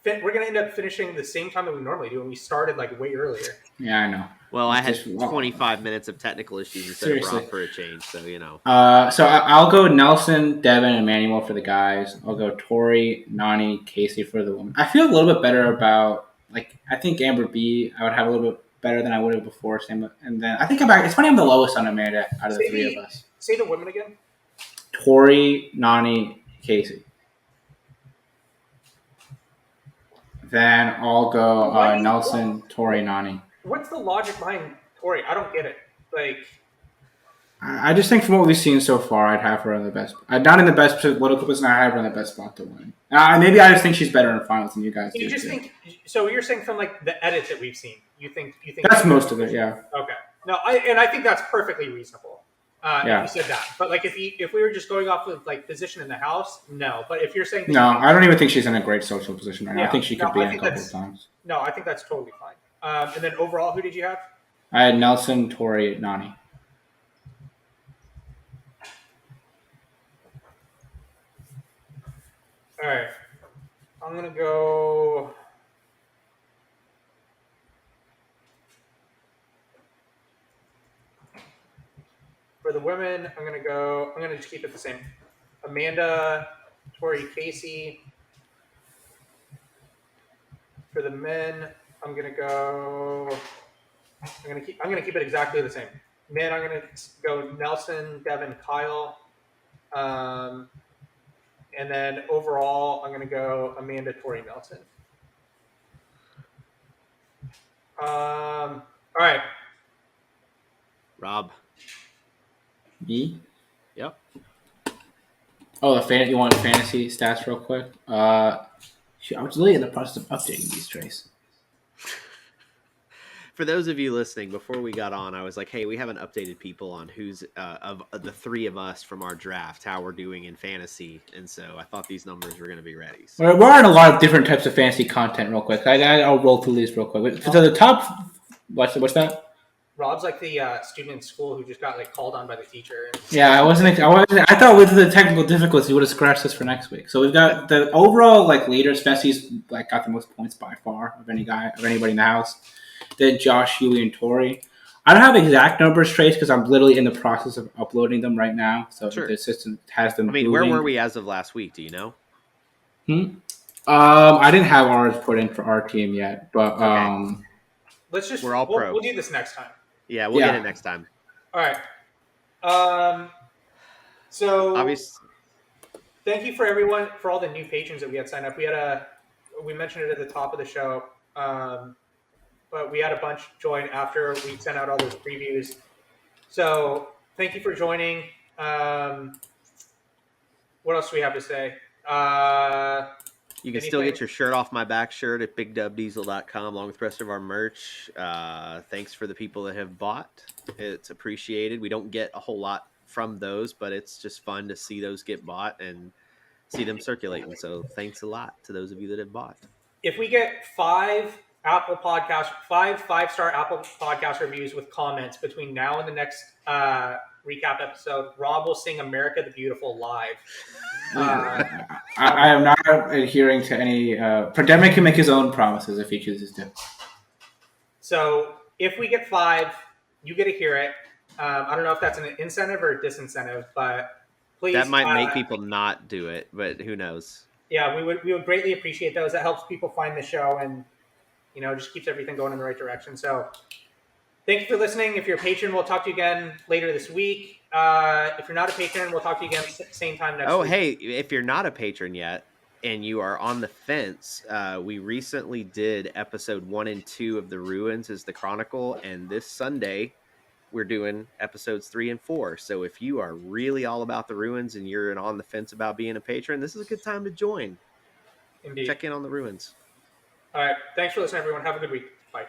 we're gonna end up finishing the same time that we normally do, and we started like way earlier. Yeah, I know. Well, I had 25 minutes of technical issues instead of Rob for a change, so you know. So I'll go Nelson, Devin, and Manuel for the guys. I'll go Tori, Nani, Casey for the women. I feel a little bit better about I think Amber B. I would have a little bit better than I would have before. Same, and then I think I'm back. It's funny I'm the lowest on Amanda out of the three of us. Say the women again. Tori, Nani, Casey. Then I'll go Nelson, Tori, Nani. What's the logic behind Tori? I don't get it. Like, I just think from what we've seen so far, I'd have her in the best. Not in the best political position. I have her in the best spot to win. Maybe I just think she's better in the finals than you guys. You just think so? You're saying from like the edit that we've seen, you think that's most of it, yeah. Okay. No, I think that's perfectly reasonable. Yeah. If you said that, but like if we were just going off of like position in the house, no. But if you're saying no, I don't even think she's in a great social position right now. I think she could be in a couple of times. No, I think that's totally fine. And then overall, who did you have? I had Nelson, Tori, Nani. All right, I'm gonna go. For the women, I'm gonna just keep it the same. Amanda, Tori, Casey. For the men, I'm gonna keep it exactly the same. Men, I'm going to go Nelson, Devin, Kyle. And then overall, I'm going to go Amanda, Tori, Nelson. All right. Rob. Me? Yep. Oh, you want fantasy stats real quick? Shoot, I was literally in the process of updating these, Trace. For those of you listening, before we got on, I was like, hey, we haven't updated people on who's of the three of us from our draft, how we're doing in fantasy. And so I thought these numbers were going to be ready. So. We're on a lot of different types of fantasy content real quick. I'll roll through these real quick. So the top, what's that? Rob's like the student in school who just got like called on by the teacher. Yeah, I thought with the technical difficulties, we would have scratched this for next week. So we've got the overall like leaders. Fessie's like got the most points by far of anybody in the house. Then Josh, Huey, and Tori. I don't have exact numbers, Trace, because I'm literally in the process of uploading them right now. So Sure. the system has them. I mean, where were we as of last week? Do you know? I didn't have ours put in for our team yet, but Okay. Let's just we're all pro. We'll do this next time. Yeah, we'll get it next time. All right. So obviously, thank you for everyone for all the new patrons that we had signed up. We mentioned it at the top of the show, but we had a bunch join after we sent out all those previews. So thank you for joining. What else do we have to say? You can still get your shirt off my back shirt at bigdubdiesel.com along with the rest of our merch. Thanks for the people that have bought. It's appreciated. We don't get a whole lot from those, but it's just fun to see those get bought and see them circulating. So thanks a lot to those of you that have bought. If we get 5 5-star Apple Podcast reviews with comments between now and the next recap episode, Rob will sing America the Beautiful live. I am not adhering to any. Pandemic can make his own promises if he chooses to. So if we get 5, you get to hear it. I don't know if that's an incentive or a disincentive, but please. That might make people not do it, but who knows? Yeah, we would greatly appreciate those. That helps people find the show and just keeps everything going in the right direction. So thank you for listening. If you're a patron, we'll talk to you again later this week. If you're not a patron, we'll talk to you again same time next week. Oh, hey, if you're not a patron yet and you are on the fence, we recently did episode 1 and 2 of The Ruins as the Chronicle, and this Sunday we're doing episodes 3 and 4. So if you are really all about The Ruins and you're on the fence about being a patron, this is a good time to join. Indeed. Check in on The Ruins. All right. Thanks for listening, everyone. Have a good week. Bye.